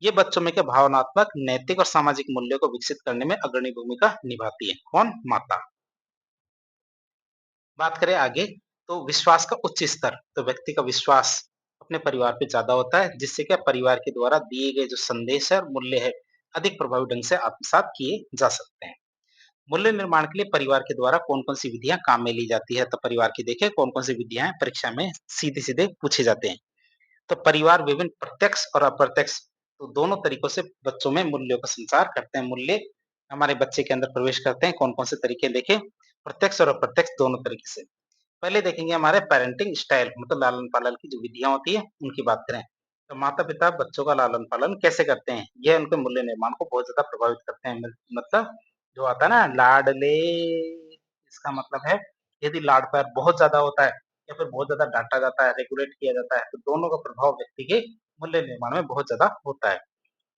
ये बच्चों में क्या भावनात्मक, नैतिक और सामाजिक मूल्यों को विकसित करने में अग्रणी भूमिका निभाती है। कौन? माता। बात करें आगे, तो विश्वास का उच्च स्तर, तो व्यक्ति का विश्वास अपने परिवार पे ज़्यादा होता है, जिससे क्या परिवार के द्वारा दिए गए जो संदेश है और मूल्य है, अधिक प्रभावी ढंग से आत्मसात किए जा सकते हैं। मूल्य निर्माण के लिए परिवार के द्वारा कौन-कौन सी विधियाँ काम में ली जाती है, तो परिवार की देखें कौन-कौन सी विधियाँ परीक्षा में सीधे-सीधे पूछे जाते हैं। तो परिवार विभिन्न प्रत्यक्ष और अप्रत्यक्ष तो दोनों तरीकों से बच्चों में मूल्यों का संचार करते हैं। मूल्य हमारे बच्चे के अंदर प्रवेश करते हैं, कौन-कौन से तरीके देखें? प्रत्यक्ष और अप्रत्यक्ष दोनों तरीके से। पहले देखेंगे हमारे पेरेंटिंग स्टाइल मतलब लालन-पालन की जो विधियाँ होती हैं, उनकी बात करें। तो माता-पिता बच्चों का लालन-पालन कैसे करते हैं? यह उनके मूल्य निर्माण को बहुत ज़्यादा प्रभावित करते हैं। मतलब जो आता है ना लाडले, इसका मतलब है यदि लाड-प्यार बहुत ज़्यादा होता है या फिर बहुत ज़्यादा डाँटा जाता है, रेगुलेट किया जाता है, तो दोनों का प्रभाव व्यक्ति के मूल्य निर्माण में बहुत ज़्यादा होता है।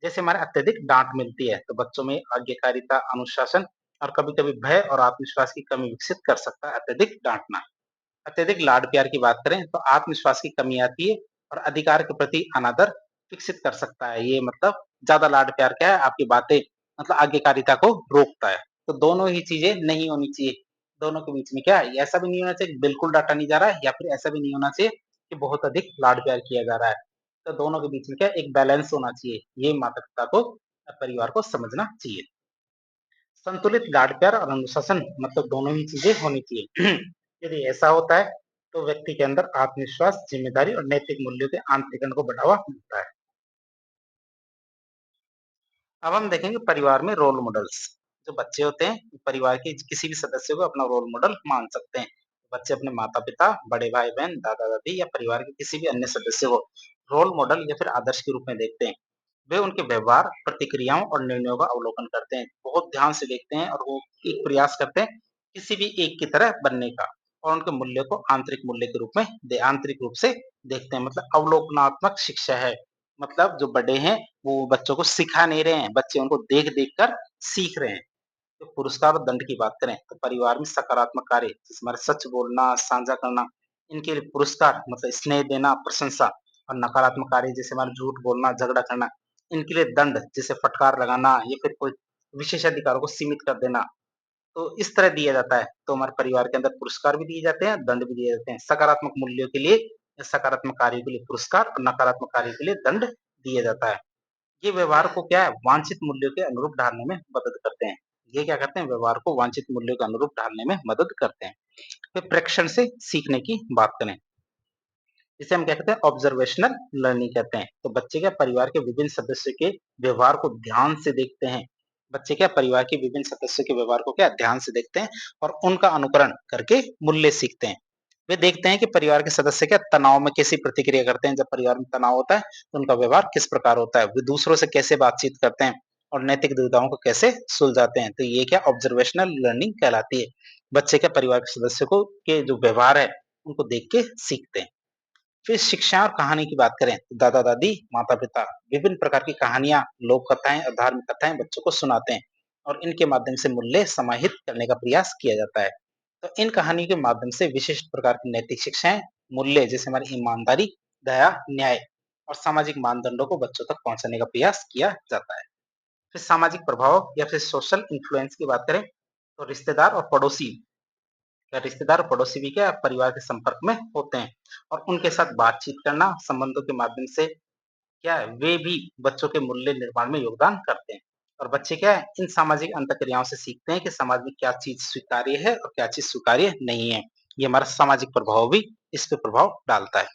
जैसे हमारे अत्यधिक डाँट मिलती है, तो बच्चों में आज्ञाकारिता, अनुशासन और कभी-कभी भय और आत्मविश्वास की कमी विकसित कर सकता है अत्यधिक डाँटना। अत्यधिक लाड-प्यार की बात करें तो आत्मविश्वास की कमी आती है और अधिकार के प्रति अनादर विकसित कर सकता है। ये मतलब ज़्यादा लाड-प्यार क्या है? आपकी बातें मतलब आज्ञाकारिता को रोकता है। तो दोनों ही चीज़ें नहीं होनी चाहिए। दोनों के बीच में क्या है? ऐसा भी नहीं होना चाहिए कि बिल्कुल डाँटा नहीं जा रहा है या फिर ऐसा भी नहीं होना चाहिए कि बहुत अधिक लाड-प्यार किया जा रहा है। तो दोनों के बीच में क्या है? एक बैलेंस होना चाहिए। ये माता-पिता को परिवार को समझना चाहिए। संतुलित लाड़-प्यार और अनुशासन मतलब दोनों ही चीज़ें होनी चाहिए। यदि ऐसा होता है, तो व्यक्ति के अंदर आत्मविश्वास, ज़िम्मेदारी और नैतिक मूल्यों के आंतरिकरण को बढ़ावा मिलता है। अब हम देखेंगे परिवार में रोल मॉडल्स। जो बच्चे होते हैं, परिवार के किसी भी सदस्य को अपना रोल मॉडल मान सकते हैं। बच्चे अपने माता-पिता, बड़े भाई-बहन, दादा-दादी या परिवार के किसी भी अन्य सदस्य को रोल मॉडल या फिर आदर्श के रूप में देखते हैं। वे उनके व्यवहार, प्रतिक्रियाओं और निर्णयों का अवलोकन करते हैं। बहुत ध्यान से देखते हैं और वो एक प्रयास करते हैं किसी भी एक की तरह बनने का और उनके मूल्य को आंतरिक मूल्य के रूप में आंतरिक रूप से देखते हैं। मतलब अवलोकनात्मक शिक्षा है। मतलब जो बड़े हैं वो बच्चों को सिखा नहीं रहे हैं, बच्चे उनको देख-देख कर सीख रहे हैं। तो पुरस्कार और दंड की बात करें तो परिवार में सकारात्मक कार्य जैसे हमारे सच बोलना, साझा करना, इनके लिए पुरस्कार मतलब स्नेह देना, प्रशंसा और नकारात्मक कार्य जैसे हमारा झूठ बोलना, झगड़ा करना, इनके लिए दंड जैसे फटकार लगाना या फिर कोई विशेषाधिकारों को सीमित कर देना, तो इस तरह दिया जाता है। तो हमारे परिवार के अंदर पुरस्कार भी दिए जाते हैं, दंड भी दिए जाते हैं। सकारात्मक मूल्यों के लिए या सकारात्मक कार्यों के लिए पुरस्कार और नकारात्मक कार्यों के लिए दंड दिया जाता है। ये व्यवहार को क्या है वांछित मूल्यों के अनुरूप ढालने में मदद करते हैं। ये क्या करते हैं व्यवहार को वांछित मूल्यों के अनुरूप ढालने में मदद करते हैं। फिर प्रेक्षण से सीखने की बात करें, जिसे हम क्या कहते हैं ऑब्जर्वेशनल लर्निंग कहते हैं। तो बच्चे क्या परिवार के विभिन्न सदस्यों के व्यवहार को ध्यान से देखते हैं। बच्चे क्या परिवार के विभिन्न सदस्यों के व्यवहार को क्या ध्यान से देखते हैं और उनका अनुकरण करके मूल्य सीखते हैं। वे देखते हैं कि परिवार के सदस्य क्या तनाव में कैसी प्रतिक्रिया करते हैं। जब परिवार में तनाव होता है तो उनका व्यवहार किस प्रकार होता है, वे दूसरों से कैसे बातचीत करते हैं और नैतिक दुविधाओं को कैसे सुलझाते हैं। तो ये क्या ऑब्जर्वेशनल लर्निंग कहलाती है। बच्चे क्या परिवार के सदस्य को के जो व्यवहार है उनको देख के सीखते हैं। फिर शिक्षा और कहानी की बात करें तो दादा-दादी, माता-पिता विभिन्न प्रकार की कहानियाँ, लोक कथाएँ और धार्मिक कथाएँ बच्चों को सुनाते हैं और इनके माध्यम से मूल्य समाहित करने का प्रयास किया जाता है। तो इन कहानी के माध्यम से विशिष्ट प्रकार की नैतिक शिक्षाएँ, मूल्य जैसे हमारी ईमानदारी, दया, न्याय और सामाजिक मानदंडों को बच्चों तक पहुँचाने का प्रयास किया जाता है। फिर सामाजिक प्रभाव या फिर सोशल इन्फ्लुएंस की बात करें तो रिश्तेदार और पड़ोसी भी क्या परिवार के संपर्क में होते हैं और उनके साथ बातचीत करना संबंधों के माध्यम से क्या है वे भी बच्चों के मूल्य निर्माण में योगदान करते हैं। और बच्चे क्या है इन सामाजिक अंतःक्रियाओं से सीखते हैं कि समाज में क्या चीज स्वीकार्य है और क्या चीज स्वीकार्य नहीं है। ये हमारा सामाजिक प्रभाव भी इस पे प्रभाव डालता है।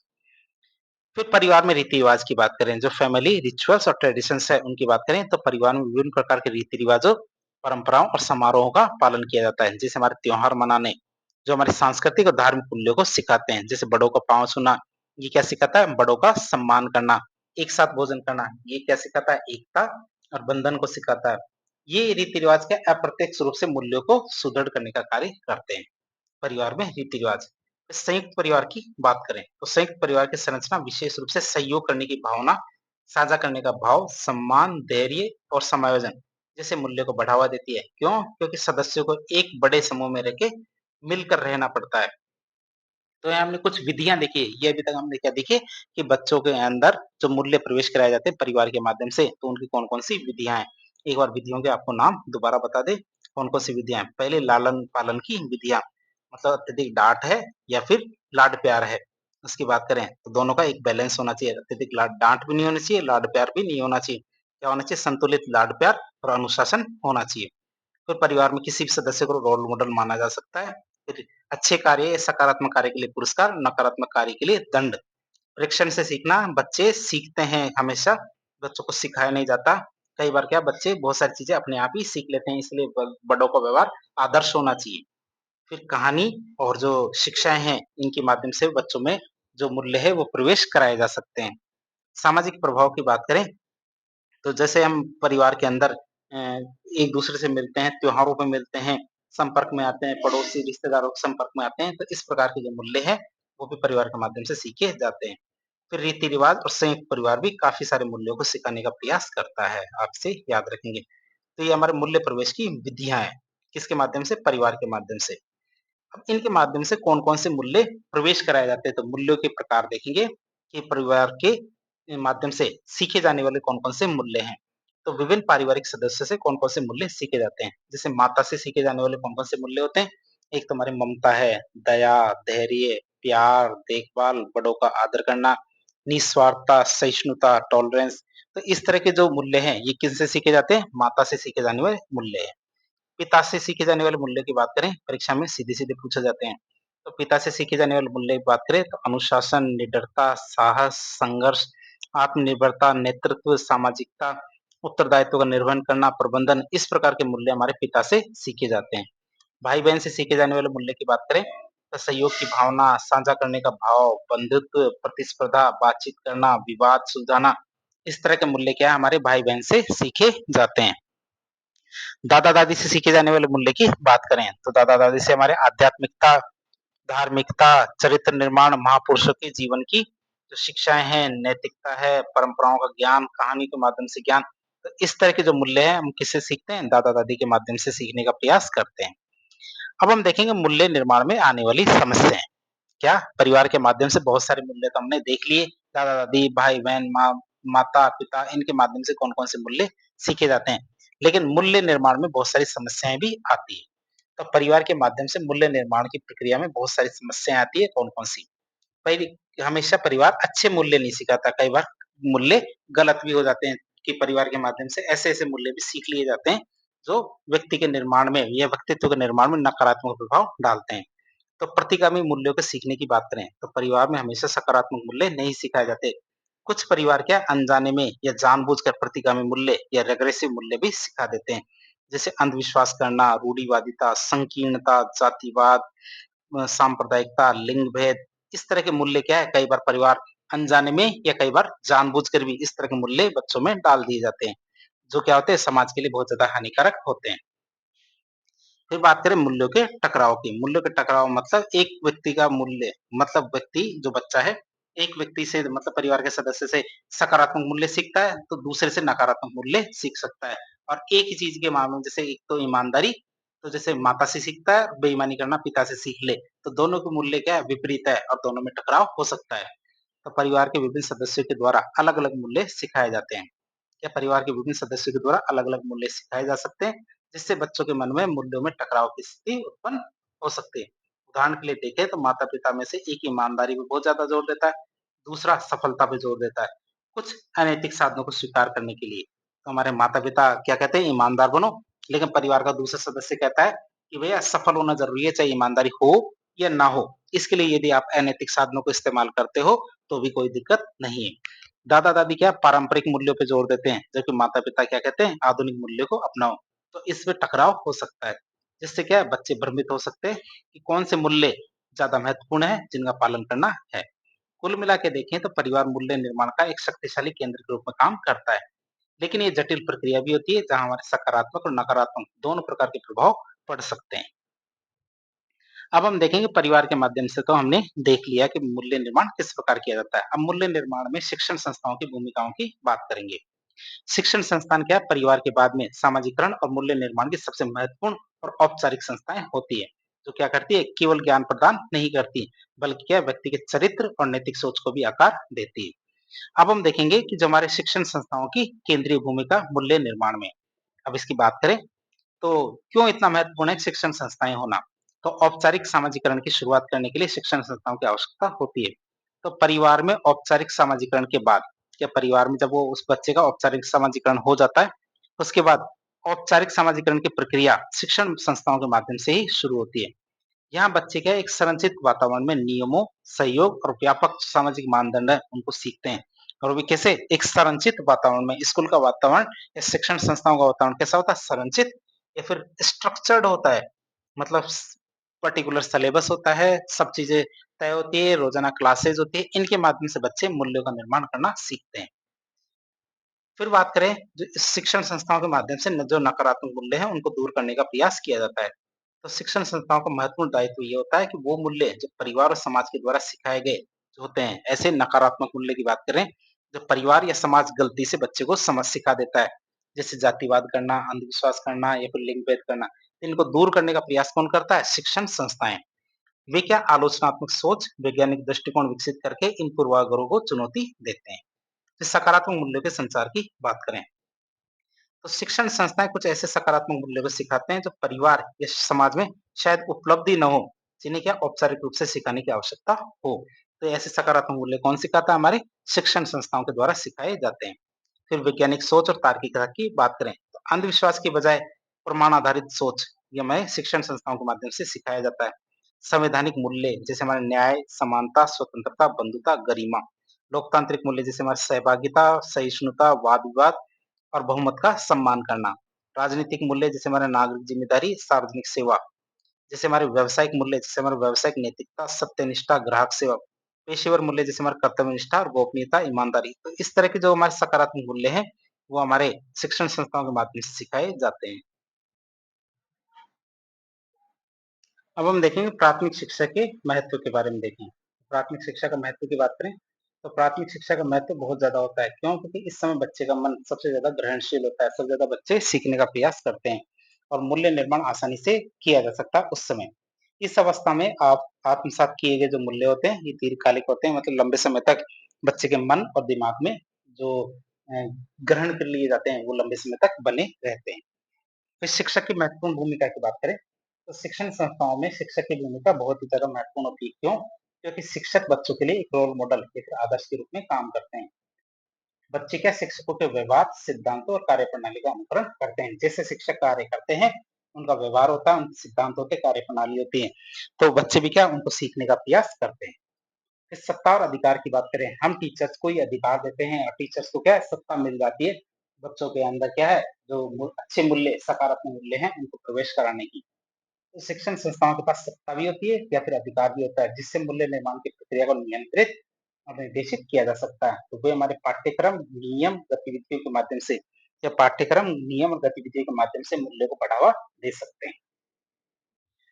फिर परिवार में रीति-रिवाज की बात करें, जो फैमिली रिचुअल्स और ट्रेडिशंस है, उनकी बात करें तो परिवार में विभिन्न प्रकार के रीति-रिवाजों, परंपराओं और समारोहों का पालन किया जाता है। जैसे हमारे त्योहार मनाने, जो हमारे सांस्कृतिक और धार्मिक मूल्यों को सिखाते हैं। जैसे बड़ों का पाँव छूना, ये क्या सिखाता है? बड़ों का सम्मान करना, एक साथ भोजन करना, ये क्या सिखाता है? एकता और बंधन को सिखाता है। ये रीति-रिवाज क्या अप्रत्यक्ष रूप से मूल्यों को सुदृढ़ करने का कार्य करते हैं। परिवार में रीति-रिवाज। संयुक्त परिवार की बात करें, तो संयुक्त परिवार की संरचना विशेष रूप से सहयोग करने की भावना, साझा करने का भाव, सम्मान, धैर्य और समायोजन जैसे मूल्यों को बढ़ावा देती है। क्यों? क्योंकि सदस्यों को एक बड़े समूह में रह के मिलकर रहना पड़ता है। तो यहाँ हमने कुछ विधियाँ देखी, ये अभी तक हमने क्या देखी कि बच्चों के अंदर जो मूल्य प्रवेश कराए जाते हैं परिवार के माध्यम से, तो उनकी कौन-कौन सी विधियाँ हैं। एक बार विधियों के आपको नाम दोबारा बता दें, कौन-कौन सी विधियाँ हैं। पहले लालन-पालन की विधियाँ, मतलब अत्यधिक डाँट है या फिर लाड-प्यार है, उसकी बात करें तो दोनों का एक बैलेंस होना चाहिए। अत्यधिक डाँट भी नहीं होनी चाहिए, लाड-प्यार भी नहीं होना चाहिए। क्या होना चाहिए? संतुलित लाड-प्यार और अनुशासन होना चाहिए। फिर परिवार में किसी भी सदस्य को रोल मॉडल माना जा सकता है। फिर अच्छे कार्य, सकारात्मक कार्य के लिए पुरस्कार, नकारात्मक कार्य के लिए दंड। परीक्षण से सीखना, बच्चे सीखते हैं हमेशा, बच्चों को सिखाया नहीं जाता। कई बार क्या बच्चे बहुत सारी चीज़ें अपने आप ही सीख लेते हैं, इसलिए ब बड़ों का व्यवहार आदर्श होना चाहिए। फिर कहानी और जो शिक्षाएँ हैं, इनके माध्यम से बच्चों में जो मूल्य है, वो प्रवेश कराए जा सकते हैं। सामाजिक प्रभाव की बात करें तो जैसे हम परिवार के अंदर एक-दूसरे से मिलते हैं, त्योहारों पे मिलते हैं, संपर्क में आते हैं, पड़ोसी, रिश्तेदारों के संपर्क में आते हैं, तो इस प्रकार के जो मूल्य हैं, वो भी परिवार के माध्यम से सीखे जाते हैं। फिर रीति-रिवाज और संयुक्त परिवार भी काफ़ी सारे मूल्यों को सिखाने का प्रयास करता है, आप इसे याद रखेंगे। तो ये हमारे मूल्य प्रवेश की विधियाँ हैं, किसके माध्यम से? परिवार के माध्यम से। अब इनके माध्यम से कौन-कौन से मूल्य प्रवेश कराए जाते हैं, तो मूल्यों के प्रकार देखेंगे कि परिवार के माध्यम से सीखे जाने वाले कौन-कौन से मूल्य हैं। तो विभिन्न पारिवारिक सदस्य से कौन-कौन से मूल्य सीखे जाते हैं। जैसे माता से सीखे जाने वाले कौन-कौन से मूल्य होते हैं? एक तो हमारी ममता है, दया, धैर्य, प्यार, देखभाल, बड़ों का आदर करना, निस्वार्थता, सहिष्णुता, टॉलरेंस। तो इस तरह के जो मूल्य हैं, ये किनसे सीखे जाते हैं? माता से सीखे जाने वाले मूल्य हैं। पिता से सीखे जाने वाले मूल्य की बात करें, परीक्षा में सीधे-सीधे पूछे जाते हैं। तो पिता से सीखे जाने वाले मूल्य की बात करें तो अनुशासन, निडरता, साहस, संघर्ष, आत्मनिर्भरता, नेतृत्व, सामाजिकता, उत्तरदायित्व का निर्वहन करना, प्रबंधन, इस प्रकार के मूल्य हमारे पिता से सीखे जाते हैं। भाई-बहन से सीखे जाने वाले मूल्य की बात करें, तो सहयोग की भावना, साझा करने का भाव, बंधुत्व, प्रतिस्पर्धा, बातचीत करना, विवाद सुलझाना, इस तरह के मूल्य क्या है हमारे भाई-बहन से सीखे जाते हैं। दादा-दादी से सीखे जाने वाले मूल्य की बात करें, तो दादा-दादी से हमारे आध्यात्मिकता, धार्मिकता, चरित्र निर्माण, महापुरुषों के जीवन की जो शिक्षाएँ हैं, नैतिकता है, परंपराओं का ज्ञान, कहानी के माध्यम से ज्ञान, तो इस तरह के जो मूल्य हैं, हम किससे सीखते हैं? दादा-दादी के माध्यम से सीखने का प्रयास करते हैं। अब हम देखेंगे मूल्य निर्माण में आने वाली समस्याएँ। क्या? परिवार के माध्यम से बहुत सारे मूल्य तो हमने देख लिए, दादा-दादी, भाई-बहन, माता-पिता इनके माध्यम से कौन-कौन से मूल्य सीखे जाते हैं। लेकिन मूल्य निर्माण में बहुत सारी समस्याएँ भी आती हैं। तो परिवार के माध्यम से मूल्य निर्माण की प्रक्रिया में बहुत सारी समस्याएँ आती है, कौन-कौन सी? पहली, हमेशा परिवार अच्छे मूल्य नहीं सिखाता, कई बार मूल्य गलत भी हो जाते हैं कि परिवार के माध्यम से ऐसे-ऐसे मूल्य भी सीख लिए जाते हैं, जो व्यक्ति के निर्माण में या व्यक्तित्व के निर्माण में नकारात्मक प्रभाव डालते हैं। तो प्रतिगामी मूल्यों को सीखने की बात करें, तो परिवार में हमेशा सकारात्मक मूल्य नहीं सिखाए जाते। कुछ परिवार क्या अनजाने में या जानबूझकर प्रतिगामी मूल्य या रेग्रेसिव मूल्य भी सिखा देते हैं। जैसे अंधविश्वास करना, रूढ़िवादिता, संकीर्णता, जातिवाद, सांप्रदायिकता, लिंग भेद, इस तरह के मूल्य क्या है कई बार परिवार अनजाने में या कई बार जानबूझकर भी इस तरह के मूल्य बच्चों में डाल दिए जाते हैं, जो क्या होते हैं समाज के लिए बहुत ज़्यादा हानिकारक होते हैं। फिर बात करें मूल्यों के टकराव की। मूल्यों के टकराव मतलब एक व्यक्ति का मूल्य मतलब व्यक्ति जो बच्चा है, एक व्यक्ति से मतलब परिवार के सदस्य से सकारात्मक मूल्य सीखता है, तो दूसरे से नकारात्मक मूल्य सीख सकता है। और एक ही चीज़ के मामले में जैसे एक तो ईमानदारी, तो जैसे माता से सीखता है, बेईमानी करना पिता से सीख ले, तो दोनों के मूल्य क्या है विपरीत है और दोनों में टकराव हो सकता है। तो परिवार के विभिन्न सदस्यों के द्वारा अलग-अलग मूल्य सिखाए जाते हैं। या परिवार के विभिन्न सदस्यों के द्वारा अलग-अलग मूल्य सिखाए जा सकते हैं, जिससे बच्चों के मन में मूल्यों में टकराव की स्थिति उत्पन्न हो सकती है। उदाहरण के लिए देखें तो माता-पिता में से एक ईमानदारी पे बहुत ज़्यादा जोर देता है, दूसरा सफलता पे जोर देता है, कुछ अनैतिक साधनों को स्वीकार करने के लिए। तो हमारे माता-पिता क्या कहते हैं, ईमानदार बनो, लेकिन परिवार का दूसरा सदस्य कहता है कि भैया सफल होना ज़रूरी है, चाहे ईमानदारी हो या ना हो। इसके लिए यदि आप अनैतिक साधनों को इस्तेमाल करते हो, तो भी कोई दिक्कत नहीं है। दादा-दादी क्या पारंपरिक मूल्यों पे जोर देते हैं, जबकि माता-पिता क्या कहते हैं, आधुनिक मूल्यों को अपनाओ। तो इसमें टकराव हो सकता है, जिससे क्या है बच्चे भ्रमित हो सकते हैं कि कौन से मूल्य ज़्यादा महत्वपूर्ण है, जिनका पालन करना है। कुल मिला के देखें तो परिवार मूल्य निर्माण का एक शक्तिशाली केंद्र के रूप में काम करता है, लेकिन ये जटिल प्रक्रिया भी होती है, जहाँ हमारे सकारात्मक और नकारात्मक दोनों प्रकार के प्रभाव पड़ सकते हैं। अब हम देखेंगे परिवार के माध्यम से तो हमने देख लिया कि मूल्य निर्माण किस प्रकार किया जाता है। अब मूल्य निर्माण में शिक्षण संस्थाओं की भूमिकाओं की बात करेंगे। शिक्षण संस्थान क्या है, परिवार के बाद में सामाजिकरण और मूल्य निर्माण की सबसे महत्वपूर्ण और औपचारिक संस्थाएं होती है, जो क्या करती है केवल ज्ञान प्रदान नहीं करती, बल्कि क्या व्यक्ति के चरित्र और नैतिक सोच को भी आकार देती है। अब हम देखेंगे कि जो हमारे शिक्षण संस्थाओं की केंद्रीय भूमिका मूल्य निर्माण में, अब इसकी बात करें तो क्यों इतना महत्वपूर्ण है शिक्षण संस्थाएं होना? तो औपचारिक सामाजिकरण की शुरुआत करने के लिए शिक्षण संस्थाओं की आवश्यकता होती है। तो परिवार में औपचारिक सामाजिकरण के बाद, या परिवार में जब वो उस बच्चे का औपचारिक सामाजिकरण हो जाता है, उसके बाद औपचारिक सामाजिकरण की प्रक्रिया शिक्षण संस्थाओं के माध्यम से ही शुरू होती है। यहाँ बच्चे क्या है, एक संरचित वातावरण में नियमों, सहयोग और व्यापक सामाजिक मानदंड है, उनको सीखते हैं। और वो भी कैसे? एक संरचित वातावरण में। स्कूल का वातावरण या शिक्षण संस्थाओं का वातावरण कैसा होता है? संरचित या फिर स्ट्रक्चर्ड होता है। मतलब पर्टिकुलर सिलेबस होता है, सब चीजें तय होती है, रोजाना क्लासेस होती है। इनके माध्यम से बच्चे मूल्यों का निर्माण करना सीखते हैं। फिर बात करें जो इस शिक्षण संस्थाओं के माध्यम से जो नकारात्मक मूल्य हैं, उनको दूर करने का प्रयास किया जाता है। तो शिक्षण संस्थाओं का महत्वपूर्ण दायित्व ये होता है कि वो मूल्य जो परिवार और समाज के द्वारा सिखाए गए जो होते हैं, ऐसे नकारात्मक मूल्य की बात करें, जो परिवार या समाज गलती से बच्चे को समझ सिखा देता है, जैसे जातिवाद करना, अंधविश्वास करना या फिर लिंग भेद करना, इनको दूर करने का प्रयास कौन करता है? शिक्षण संस्थाएं। वे क्या आलोचनात्मक सोच, वैज्ञानिक दृष्टिकोण विकसित करके इन पूर्वाग्रहों को चुनौती देते हैं। फिर सकारात्मक मूल्यों के संचार की बात करें, तो शिक्षण संस्थाएं कुछ ऐसे सकारात्मक मूल्य को सिखाते हैं जो परिवार या समाज में शायद उपलब्धि न हो, जिन्हें क्या औपचारिक रूप से सिखाने की आवश्यकता हो। तो ऐसे सकारात्मक मूल्य कौन सिखाता है? हमारे शिक्षण संस्थाओं के द्वारा सिखाए जाते हैं। फिर वैज्ञानिक सोच और तार्किकता की बात करें, तो अंधविश्वास की बजाय प्रमाण आधारित सोच ये हमें शिक्षण संस्थाओं के माध्यम से सिखाया जाता है। संवैधानिक मूल्य जैसे हमारे न्याय, समानता, स्वतंत्रता, बंधुता, गरिमा। लोकतांत्रिक मूल्य जैसे हमारे सहभागिता, सहिष्णुता, वाद विवाद और बहुमत का सम्मान करना। राजनीतिक मूल्य जैसे हमारा नागरिक जिम्मेदारी, सार्वजनिक सेवा। जैसे हमारे व्यावसायिक मूल्य जैसे हमारा व्यावसायिक नैतिकता, सत्यनिष्ठा, ग्राहक सेवा। पेशेवर मूल्य जैसे हमारा कर्तव्यनिष्ठा और गोपनीयता, ईमानदारी। तो इस तरह के जो हमारे सकारात्मक मूल्य हैं, वो हमारे शिक्षण संस्थाओं के माध्यम से सिखाए जाते हैं। अब हम देखेंगे प्राथमिक शिक्षा के महत्व के बारे में देखें। प्राथमिक शिक्षा का महत्व की बात करें, तो प्राथमिक शिक्षा का महत्व बहुत ज़्यादा होता है। क्यों? क्योंकि इस समय बच्चे का मन सबसे ज़्यादा ग्रहणशील होता है, सबसे ज़्यादा बच्चे सीखने का प्रयास करते हैं और मूल्य निर्माण आसानी से किया जा सकता है उस समय। इस अवस्था में आप आत्मसात किए गए जो मूल्य होते हैं, ये दीर्घकालिक होते हैं, मतलब लंबे समय तक बच्चे के मन और दिमाग में जो अ, ग्रहण कर लिए जाते हैं, वो लंबे समय तक बने रहते हैं। फिर शिक्षक की महत्वपूर्ण भूमिका की बात करें, तो शिक्षण संस्थाओं में शिक्षक की भूमिका बहुत ही ज़्यादा महत्वपूर्ण होती है। क्यों? क्योंकि शिक्षक बच्चों के लिए एक रोल मॉडल या फिर आदर्श के रूप में काम करते हैं। बच्चे क्या शिक्षकों के व्यवहार, सिद्धांतों और कार्यप्रणाली का अनुकरण करते हैं। जैसे शिक्षक कार्य करते हैं, उनका व्यवहार होता है, उनके सिद्धांत होते हैं, कार्यप्रणाली होती है। तो बच्चे भी क्या उनको सीखने का प्रयास करते हैं। फिर सत्ता और अधिकार की बात करें, हम टीचर्स को ये अधिकार देते हैं और टीचर्स को क्या है सत्ता मिल जाती है बच्चों के अंदर क्या है जो अच्छे मूल्य, सकारात्मक मूल्य हैं, उनको प्रवेश कराने की। तो शिक्षण संस्थाओं के पास सत्ता भी होती है या फिर अधिकार भी होता है, जिससे मूल्य निर्माण की प्रक्रिया को नियंत्रित और निर्देशित किया जा सकता है। तो वे हमारे पाठ्यक्रम, नियम, गतिविधियों के माध्यम से या पाठ्यक्रम, नियम और गतिविधियों के माध्यम से मूल्य को बढ़ावा दे सकते हैं।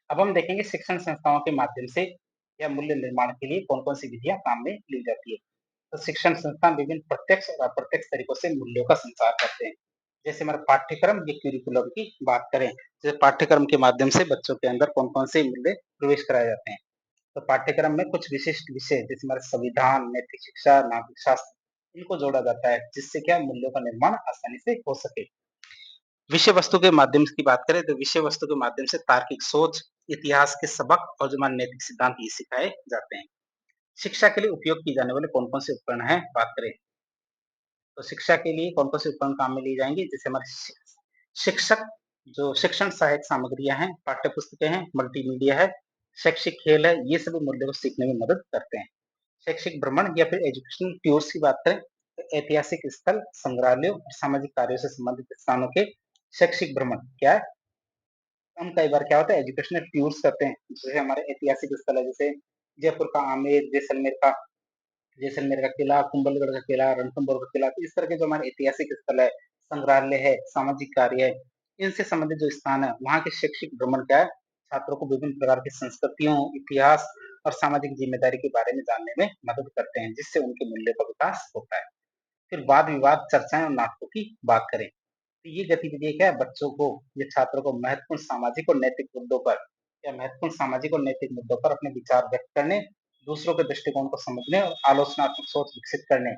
अब हम देखेंगे शिक्षण संस्थाओं के माध्यम से या मूल्य निर्माण के लिए कौन-कौन सी विधियाँ काम में ली जाती है। तो शिक्षण संस्थान विभिन्न प्रत्यक्ष और अप्रत्यक्ष तरीकों से मूल्यों का संचार करते हैं। जैसे हमारा पाठ्यक्रम या करिकुलम की बात करें, जैसे पाठ्यक्रम के माध्यम से बच्चों के अंदर कौन-कौन से मूल्य प्रवेश कराए जाते हैं। तो पाठ्यक्रम में कुछ विशिष्ट विषय जैसे हमारे संविधान, नैतिक शिक्षा, नागरिक शास्त्र, इनको जोड़ा जाता है, जिससे क्या मूल्यों का निर्माण आसानी से हो सके। विषय वस्तु के माध्यम की बात करें तो विषय वस्तु के माध्यम से तार्किक सोच, इतिहास के सबक और जो हमारे नैतिक सिद्धांत ये सिखाए जाते हैं। शिक्षा के लिए उपयोग किए जाने वाले कौन-कौन से उपकरण हैं, बात करें तो शिक्षा के लिए कौन-कौन से उपकरण काम में लिए जाएँगे, जैसे हमारे शिक्षक जो शिक्षण सहायक सामग्रियाँ हैं, पाठ्य पुस्तकें हैं, मल्टीमीडिया है, शैक्षिक खेल है, ये सभी मूल्यों को सीखने में मदद करते हैं। शैक्षिक भ्रमण या फिर एजुकेशनल टूर्स की बात करें, तो ऐतिहासिक स्थल, संग्रहालयों और सामाजिक कार्यों से संबंधित स्थानों के शैक्षिक भ्रमण क्या है, हम कई बार क्या होता है एजुकेशनल टूर्स करते हैं, जैसे हमारे ऐतिहासिक स्थल है, जैसे जयपुर का आमेर, जैसलमेर का किला, कुंभलगढ़ का किला, रणथंभौर का किला, तो इस तरह के जो हमारे ऐतिहासिक स्थल है, संग्रहालय है, सामाजिक कार्य है, इनसे संबंधित जो स्थान है, वहाँ के शैक्षिक भ्रमण क्या है, छात्रों को विभिन्न प्रकार की संस्कृतियों, इतिहास और सामाजिक जिम्मेदारी के बारे में जानने में मदद करते हैं, जिससे उनके मूल्य का विकास होता है। फिर वाद-विवाद, चर्चाएँ और नाटकों की बात करें, तो ये गतिविधियाँ क्या है बच्चों को, ये छात्रों को महत्वपूर्ण सामाजिक और नैतिक मुद्दों पर या महत्वपूर्ण सामाजिक और नैतिक मुद्दों पर अपने विचार व्यक्त करने, दूसरों के दृष्टिकोण को समझने और आलोचनात्मक सोच विकसित करने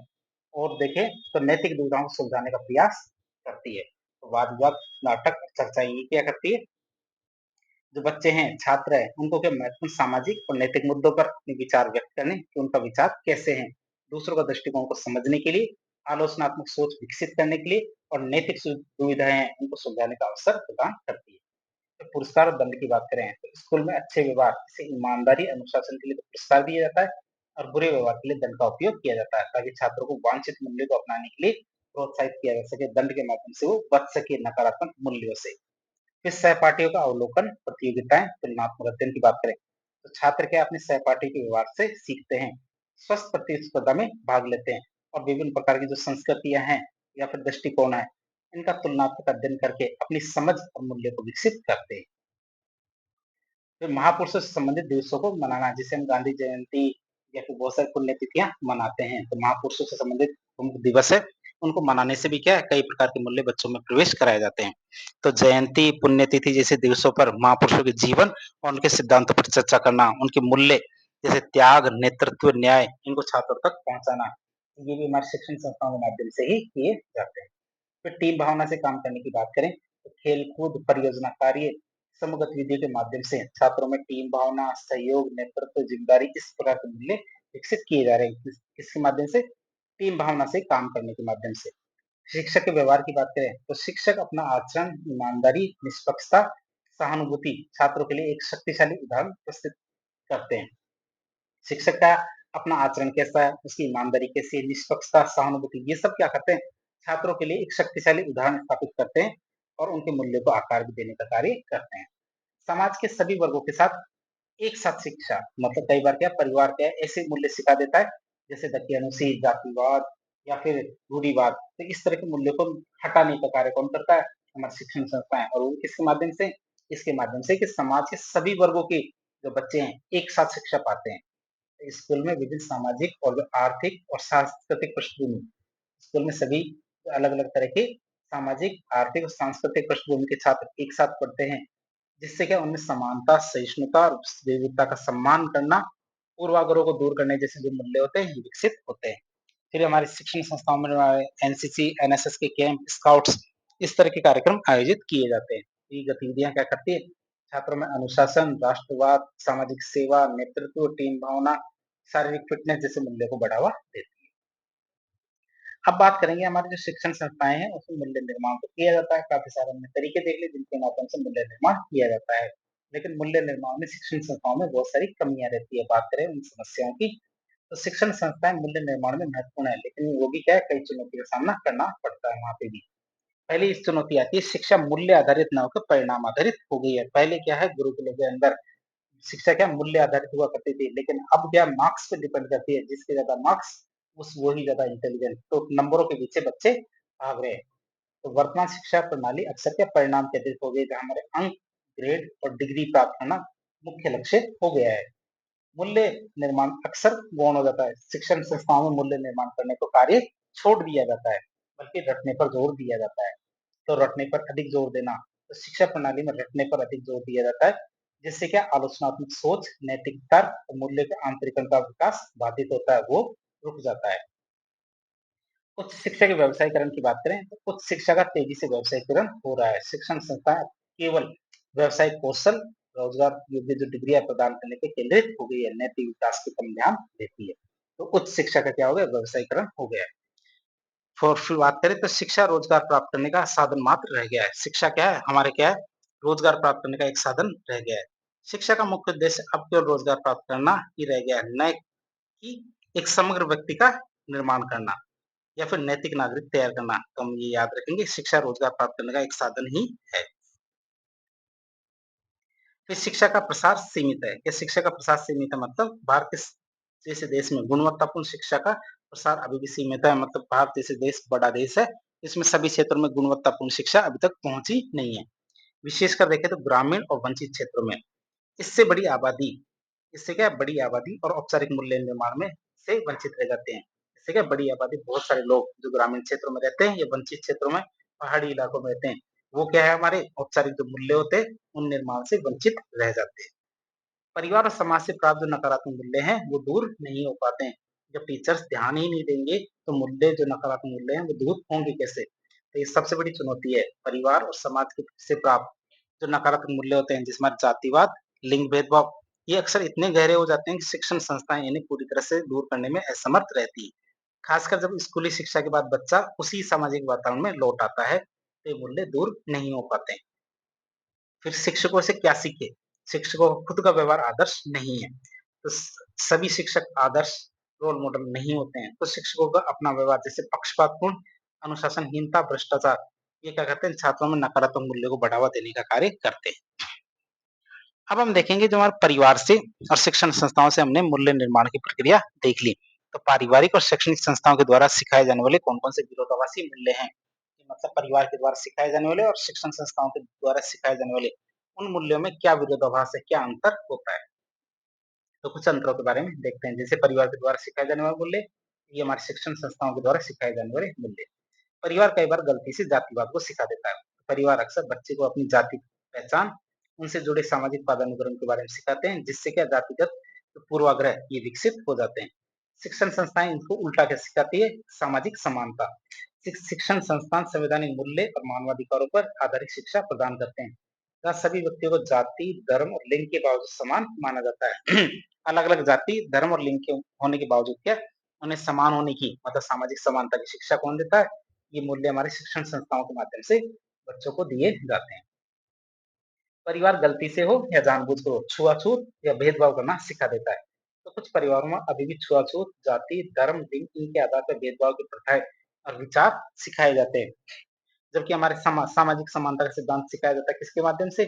और देखें तो नैतिक दुविधाओं को सुलझाने का प्रयास करती है। तो वाद-विवाद, नाटक और चर्चाएँ ये क्या करती है, जो बच्चे हैं, छात्र हैं, उनको क्या महत्वपूर्ण सामाजिक और नैतिक मुद्दों पर अपने विचार व्यक्त करने कि उनका विचार कैसे हैं, दूसरों का दृष्टिकोण को समझने के लिए, आलोचनात्मक सोच विकसित करने के लिए और नैतिक दुविधाएँ हैं, उनको सुलझाने का अवसर प्रदान करती है। तो पुरस्कार और दंड की बात करें, तो स्कूल में अच्छे व्यवहार, जैसे ईमानदारी, अनुशासन के लिए तो पुरस्कार दिया जाता है और बुरे व्यवहार के लिए दंड का उपयोग किया जाता है, ताकि छात्रों को वांछित मूल्य को अपनाने के लिए प्रोत्साहित किया जा सके, दंड के माध्यम से वो बच सके नकारात्मक मूल्यों से। फिर सहपाठियों का अवलोकन, प्रतियोगिताएँ, तुलनात्मक अध्ययन की बात करें, तो छात्र क्या अपने सहपाठी के व्यवहार से सीखते हैं, स्वस्थ प्रतिस्पर्धा में भाग लेते हैं और विभिन्न प्रकार की जो संस्कृतियाँ हैं या फिर दृष्टिकोण है, इनका तुलनात्मक अध्ययन करके अपनी समझ और मूल्य को विकसित करते हैं। फिर महापुरुषों से संबंधित दिवसों को मनाना, जिसे हम गांधी जयंती या फिर बहुत सारी पुण्यतिथियाँ मनाते हैं, तो महापुरुषों से संबंधित प्रमुख दिवस है, उनको मनाने से भी क्या है, कई प्रकार के मूल्य बच्चों में प्रवेश कराए जाते हैं। तो जयंती, पुण्यतिथि जैसे दिवसों पर महापुरुषों के जीवन और उनके सिद्धांतों पर चर्चा करना, उनके मूल्य जैसे त्याग, नेतृत्व, न्याय, इनको छात्रों तक पहुँचाना, ये भी हमारे शिक्षण संस्थाओं के माध्यम से ही किए जाते हैं। फिर टीम भावना से काम करने की बात करें, तो खेल-कूद, परियोजना कार्य, समूह गतिविधियों के माध्यम से छात्रों में टीम भावना, सहयोग, नेतृत्व, जिम्मेदारी इस प्रकार के मूल्य विकसित किए जा रहे हैं। किसके माध्यम से? टीम भावना से काम करने के माध्यम से। शिक्षक के व्यवहार की बात करें, तो शिक्षक अपना आचरण, ईमानदारी, निष्पक्षता, सहानुभूति छात्रों के लिए एक शक्तिशाली उदाहरण प्रस्तुत करते हैं। शिक्षक का अपना आचरण कैसा है, उसकी ईमानदारी कैसी है, निष्पक्षता, सहानुभूति, ये सब क्या करते हैं, छात्रों के लिए एक शक्तिशाली उदाहरण स्थापित करते हैं और उनके मूल्यों को आकार भी देने का कार्य करते हैं। समाज के सभी वर्गों के साथ एक साथ शिक्षा, मतलब कई बार क्या परिवार क्या है, ऐसे मूल्य सिखा देता है, जैसे दकियानुसी, जातिवाद या फिर रूढ़िवाद। तो इस तरह के मूल्यों को हटाने का कार्य कौन करता है? हमारी शिक्षण संस्थाएँ, और वो किसके माध्यम से? इसके माध्यम से कि समाज के सभी वर्गों के जो बच्चे हैं, एक साथ शिक्षा पाते हैं। स्कूल में विभिन्न सामाजिक और आर्थिक और सांस्कृतिक पृष्ठभूमि, स्कूल में सभी अलग-अलग तरह के सामाजिक, आर्थिक और सांस्कृतिक पृष्ठभूमि के छात्र एक साथ पढ़ते हैं, जिससे क्या उनमें समानता, सहिष्णुता और विविधता का सम्मान करना, पूर्वाग्रहों को दूर करने जैसे जो मूल्य होते हैं, ये विकसित होते हैं। फिर हमारे शिक्षण संस्थाओं में एनसीसी, एनएसएस के कैंप, स्काउट्स इस तरह के कार्यक्रम आयोजित किए जाते हैं। ये गतिविधियाँ क्या करती है? छात्रों में अनुशासन, राष्ट्रवाद, सामाजिक सेवा, नेतृत्व, टीम भावना, शारीरिक फिटनेस जैसे मूल्यों को बढ़ावा देती है। अब बात करेंगे हमारे जो शिक्षण संस्थाएँ हैं, उसमें मूल्य निर्माण तो किया जाता है, काफ़ी सारे हमने तरीके देख लिए जिनके माध्यम से मूल्य निर्माण किया जाता है। लेकिन मूल्य निर्माण में शिक्षण संस्थाओं में बहुत सारी कमियाँ रहती है। बात करें उन समस्याओं की, तो शिक्षण संस्थाएँ मूल्य निर्माण में महत्वपूर्ण है, लेकिन वो भी क्या है, कई चुनौतियों का सामना करना पड़ता है वहाँ पे भी। पहली इस चुनौती आती है, शिक्षा मूल्य आधारित ना होकर परिणाम आधारित हो गई है। पहले क्या है, गुरुकुलों के अंदर शिक्षा क्या मूल्य आधारित हुआ करती थी, लेकिन अब क्या मार्क्स पे डिपेंड करती है, जिसके ज्यादा मार्क्स उस वो ही ज्यादा इंटेलिजेंट, तो नंबरों के पीछे बच्चे भाग रहे हैं। तो वर्तमान शिक्षा प्रणाली अक्सर क्या परिणाम केंद्रित हो गई, जहाँ हमारे अंक, ग्रेड और डिग्री प्राप्त करना मुख्य लक्ष्य हो गया है। मूल्य निर्माण अक्सर गौण हो जाता है, शिक्षण संस्थाओं में मूल्य निर्माण करने को कार्य छोड़ दिया जाता है, बल्कि रटने पर जोर दिया जाता है। तो रटने पर अधिक जोर देना, तो शिक्षा प्रणाली में रटने पर अधिक जोर दिया जाता है, जिससे क्या आलोचनात्मक सोच, नैतिक तर्क और मूल्य के आंतरिकरण का विकास बाधित होता है, वो रुक जाता है। उच्च शिक्षा के व्यवसायीकरण की बात करें तो उच्च शिक्षा का तेजी से व्यवसायीकरण हो रहा है। शिक्षण संस्थाएं केवल व्यवसायिक कौशल, रोजगार योग्य जो डिग्रियां प्रदान करने पे केंद्रित हो गई है, नैतिक विकास पे कम ध्यान देती है। तो उच्च शिक्षा का क्या हो गया? व्यवसायीकरण हो गया है। और फिर बात करें तो शिक्षा रोजगार प्राप्त करने का साधन मात्र रह गया है। शिक्षा क्या है? हमारे क्या है? रोजगार प्राप्त करने का एक साधन रह गया है। शिक्षा का मुख्य उद्देश्य अब केवल रोजगार प्राप्त करना ही रह गया है, न कि एक समग्र व्यक्ति का निर्माण करना या फिर नैतिक नागरिक तैयार करना। तो हम ये याद रखेंगे, शिक्षा रोजगार प्राप्त करने का एक साधन ही है। फिर शिक्षा का प्रसार सीमित है। क्या शिक्षा का प्रसार सीमित है? मतलब भारत जैसे देश में गुणवत्तापूर्ण शिक्षा का प्रसार अभी भी सीमित है। मतलब भारत जैसे देश बड़ा देश है, इसमें सभी क्षेत्रों में गुणवत्तापूर्ण शिक्षा अभी तक पहुंची नहीं है। विशेषकर देखें तो ग्रामीण और वंचित क्षेत्रों में इससे बड़ी आबादी इससे क्या है? बड़ी आबादी और औपचारिक मूल्य निर्माण में से वंचित रह जाते हैं। इससे क्या? बड़ी आबादी, बहुत सारे लोग जो ग्रामीण क्षेत्रों में रहते हैं या वंचित क्षेत्रों में, पहाड़ी इलाकों में रहते हैं, वो क्या है? हमारे औपचारिक जो मूल्य होते हैं उन निर्माण से वंचित रह जाते हैं। परिवार और समाज से प्राप्त जो नकारात्मक मूल्य हैं वो दूर नहीं हो पाते हैं। जब टीचर्स ध्यान ही नहीं देंगे तो मूल्य, जो नकारात्मक मूल्य हैं वो दूर होंगे कैसे? तो ये सबसे बड़ी चुनौती है। परिवार और समाज के से प्राप्त जो नकारात्मक मूल्य होते हैं, जिसमें जातिवाद, लिंग भेदभाव, ये अक्सर इतने गहरे हो जाते हैं कि शिक्षण संस्थाएं इन्हें पूरी तरह से दूर करने में असमर्थ रहती है। खासकर जब स्कूली शिक्षा के बाद बच्चा उसी सामाजिक वातावरण में लौट आता है, तो ये मूल्य दूर नहीं हो पाते हैं। फिर शिक्षकों से क्या सीखे? शिक्षकों का खुद का व्यवहार आदर्श नहीं है। तो सभी शिक्षक आदर्श रोल मॉडल नहीं होते हैं। तो शिक्षकों का अपना व्यवहार, जैसे पक्षपातपूर्ण, अनुशासनहीनता, भ्रष्टाचार, ये क्या करते हैं? छात्रों में नकारात्मक मूल्यों को बढ़ावा देने का कार्य करते हैं। अब हम देखेंगे जो हमारे परिवार से और शिक्षण संस्थाओं से हमने मूल्य निर्माण की प्रक्रिया देख ली। तो पारिवारिक और शैक्षणिक संस्थाओं के द्वारा सिखाए जाने वाले कौन-कौन से विरोधाभासी मूल्य हैं? मतलब परिवार के द्वारा सिखाए जाने वाले और शिक्षण संस्थाओं के द्वारा सिखाए जाने वाले उन मूल्यों में क्या विरोधाभास है, क्या अंतर होता है? तो कुछ अंतरों के बारे में देखते हैं। जैसे परिवार के द्वारा सिखाए जाने वाले मूल्य, ये हमारे शिक्षण संस्थाओं के द्वारा सिखाए जाने वाले मूल्य। परिवार कई बार गलती से जातिवाद को सिखा देता है। परिवार अक्सर बच्चे को अपनी जाति पहचान, उनसे जुड़े सामाजिक पदानुक्रम के बारे में सिखाते हैं, जिससे क्या जातिगत पूर्वाग्रह ये विकसित हो जाते हैं। शिक्षण संस्थाएं इनको उल्टा क्या सिखाती है? सामाजिक समानता। शिक्षण संस्थान संवैधानिक मूल्य और मानवाधिकारों पर आधारित शिक्षा प्रदान करते हैं, जहाँ सभी व्यक्तियों को जाति, धर्म और लिंग के बावजूद समान माना जाता है। अलग अलग जाति, धर्म और लिंग के होने के बावजूद क्या उन्हें समान होने की, मतलब सामाजिक समानता की शिक्षा कौन देता है? ये मूल्य हमारे शिक्षण संस्थाओं के माध्यम से बच्चों को दिए जाते हैं। परिवार गलती से हो या जानबूझकर हो, छुआछूत या भेदभाव करना सिखा देता है। तो कुछ परिवारों में अभी भी छुआछूत, जाति, धर्म, लिंग, इनके आधार पर भेदभाव की प्रथाएं और विचार सिखाए जाते हैं। जबकि हमारे सामाजिक समानता का सिद्धांत सिखाया जाता है किसके माध्यम से?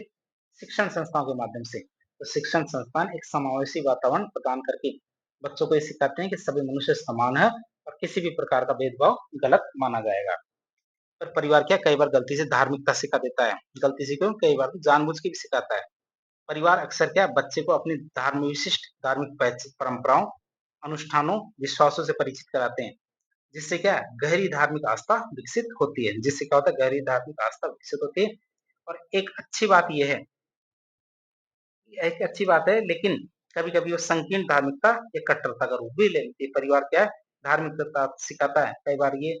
शिक्षण संस्थाओं के माध्यम से। तो शिक्षण संस्थान एक समावेशी वातावरण प्रदान करके बच्चों को ये सिखाते हैं कि सभी मनुष्य समान है और किसी भी प्रकार का भेदभाव गलत माना जाएगा। पर परिवार क्या कई बार गलती से धार्मिकता सिखा देता है। गलती से क्यों? कई बार तो जानबूझ के भी सिखाता है। परिवार अक्सर क्या बच्चे को अपनी विशिष्ट धार्मिक परंपराओं, अनुष्ठानों, विश्वासों से परिचित कराते हैं, जिससे क्या गहरी धार्मिक आस्था विकसित होती है। जिससे क्या होता है? गहरी धार्मिक आस्था विकसित होती है। और एक अच्छी बात है, लेकिन कभी-कभी वो संकीर्ण धार्मिकता या कट्टरता का रूप भी ले लेती है। परिवार क्या है? धार्मिकता सिखाता है। कई बार ये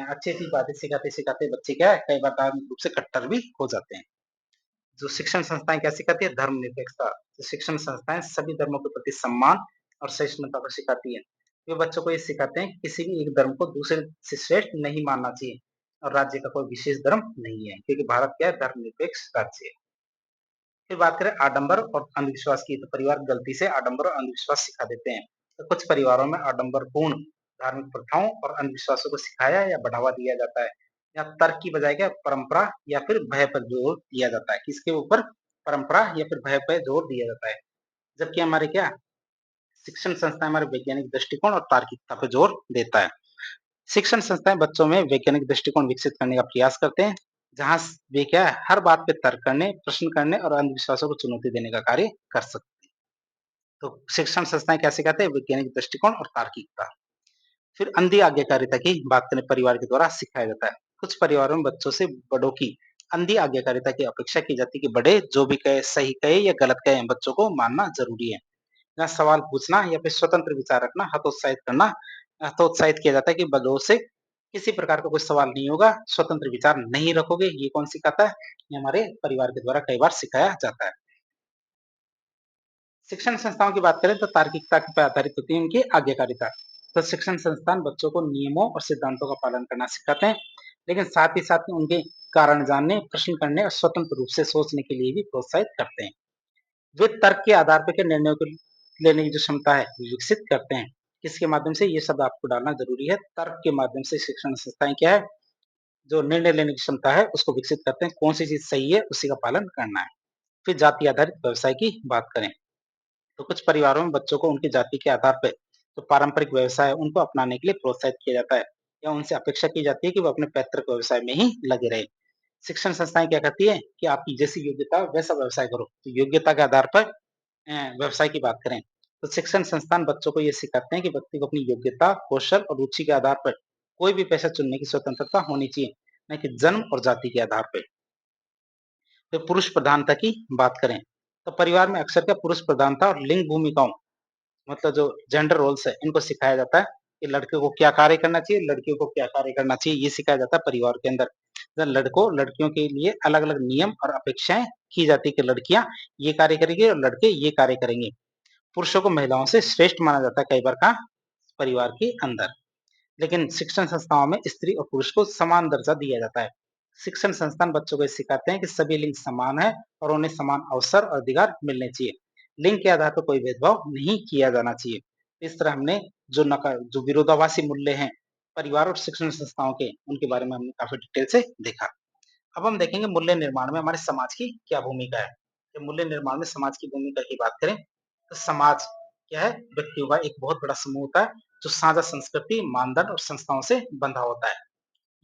अच्छी-अच्छी बातें सिखाते-सिखाते बच्चे क्या है? कई बार धार्मिक रूप से कट्टर भी हो जाते हैं। जो शिक्षण संस्थाएँ क्या सिखाती है? धर्मनिरपेक्षता। तो शिक्षण संस्थाएँ सभी धर्मों के प्रति सम्मान और सहिष्णुता को सिखाती हैं। वे बच्चों को ये सिखाते हैं कि किसी भी एक धर्म को दूसरे से श्रेष्ठ नहीं मानना चाहिए और राज्य का कोई विशेष धर्म नहीं है, क्योंकि भारत क्या है? धर्मनिरपेक्ष राज्य है। फिर बात करें आडंबर और अंधविश्वास की, तो परिवार गलती से आडंबर और अंधविश्वास सिखा देते हैं। तो कुछ परिवारों में आडंबरपूर्ण धार्मिक प्रथाओं और अंधविश्वासों को सिखाया या बढ़ावा दिया जाता है, या तर्क की बजाय क्या परंपरा या फिर भय पर जोर दिया जाता है। किसके ऊपर? परंपरा या फिर भय पर जोर दिया जाता है। जबकि हमारे क्या शिक्षण संस्थाएं हमारे वैज्ञानिक दृष्टिकोण और तार्किकता पर जोर देता है। शिक्षण संस्थाएं बच्चों में वैज्ञानिक दृष्टिकोण विकसित करने का प्रयास करते हैं, जहाँ वे क्या है हर बात पे तर्क करने, प्रश्न करने और अंधविश्वासों को चुनौती देने का कार्य कर सकते हैं। तो शिक्षण संस्थाएं क्या सिखाते हैं? वैज्ञानिक दृष्टिकोण और तार्किकता। फिर अंधी आज्ञाकारिता की बात करें, परिवार के द्वारा सिखाया जाता है। कुछ परिवारों में बच्चों से बड़ों की अंधी आज्ञाकारिता की अपेक्षा की जाती है कि बड़े जो भी कहे, सही कहे या गलत कहे, बच्चों को मानना जरूरी है। यहाँ सवाल पूछना या फिर स्वतंत्र विचार रखना हतोत्साहित किया जाता है कि बड़ों से किसी प्रकार का कोई सवाल नहीं होगा, स्वतंत्र विचार नहीं रखोगे, ये कौन सिखाता है? ये हमारे परिवार के द्वारा कई बार सिखाया जाता है। शिक्षण संस्थाओं की बात करें तो तार्किकता पे आधारित होती है उनकी आज्ञाकारिता। तो शिक्षण संस्थान बच्चों को नियमों और सिद्धांतों का पालन करना सिखाते हैं, लेकिन साथ ही साथ में उनके कारण जानने, प्रश्न करने और स्वतंत्र रूप से सोचने के लिए भी प्रोत्साहित करते हैं। वे तर्क के आधार पर के निर्णयों को लेने की जो क्षमता है, वो विकसित करते हैं। किसके माध्यम से? ये शब्द आपको डालना ज़रूरी है। तर्क के माध्यम से शिक्षण संस्थाएँ क्या है, जो निर्णय लेने की क्षमता है, उसको विकसित करते हैं। कौन-सी चीज़ सही है, उसी का पालन करना है। फिर जाति आधारित व्यवसाय की बात करें, तो कुछ परिवारों में बच्चों को उनकी जाति के आधार पे जो पारंपरिक व्यवसाय है, उनको अपनाने के लिए प्रोत्साहित किया जाता है या उनसे अपेक्षा की जाती है कि वो अपने पैतृक व्यवसाय में ही लगे रहे। शिक्षण संस्थाएँ क्या कहती है कि आपकी जैसी योग्यता हो, वैसा व्यवसाय करो। तो योग्यता के आधार पर व्यवसाय की बात करें, तो शिक्षण संस्थान बच्चों को ये सिखाते हैं कि व्यक्ति को अपनी योग्यता, कौशल और रुचि के आधार पर कोई भी पेशा चुनने की स्वतंत्रता होनी चाहिए, न कि जन्म और जाति के आधार पे। फिर पुरुष प्रधानता की बात करें, तो परिवार में अक्सर क्या पुरुष प्रधानता और लिंग भूमिकाओं, मतलब जो जेंडर रोल्स है, इनको सिखाया जाता है कि लड़के को क्या कार्य करना चाहिए, लड़कियों को क्या कार्य करना चाहिए, ये सिखाया जाता है परिवार के अंदर। लड़कों लड़कियों के लिए अलग-अलग नियम और अपेक्षाएँ की जाती है कि लड़कियाँ ये कार्य करेंगी और लड़के ये कार्य करेंगे। पुरुषों को महिलाओं से श्रेष्ठ माना जाता है कई बार का परिवार के अंदर। लेकिन शिक्षण संस्थाओं में स्त्री और पुरुष को समान दर्जा दिया जाता है। शिक्षण संस्थान बच्चों को ये सिखाते हैं कि सभी लिंग समान है और उन्हें समान अवसर और अधिकार मिलने चाहिए। लिंग के आधार पर कोई भेदभाव नहीं किया जाना चाहिए। इस तरह हमने जो विरोधाभासी मूल्य हैं परिवार और शिक्षण संस्थाओं के, उनके बारे में हमने काफी डिटेल से देखा। अब हम देखेंगे मूल्य निर्माण में हमारे समाज की क्या भूमिका है। तो मूल्य निर्माण में समाज की भूमिका की बात करें, तो समाज क्या है? व्यक्तियों का एक बहुत बड़ा समूह होता है, जो साझा संस्कृति, मानदंड और संस्थाओं से बंधा होता है।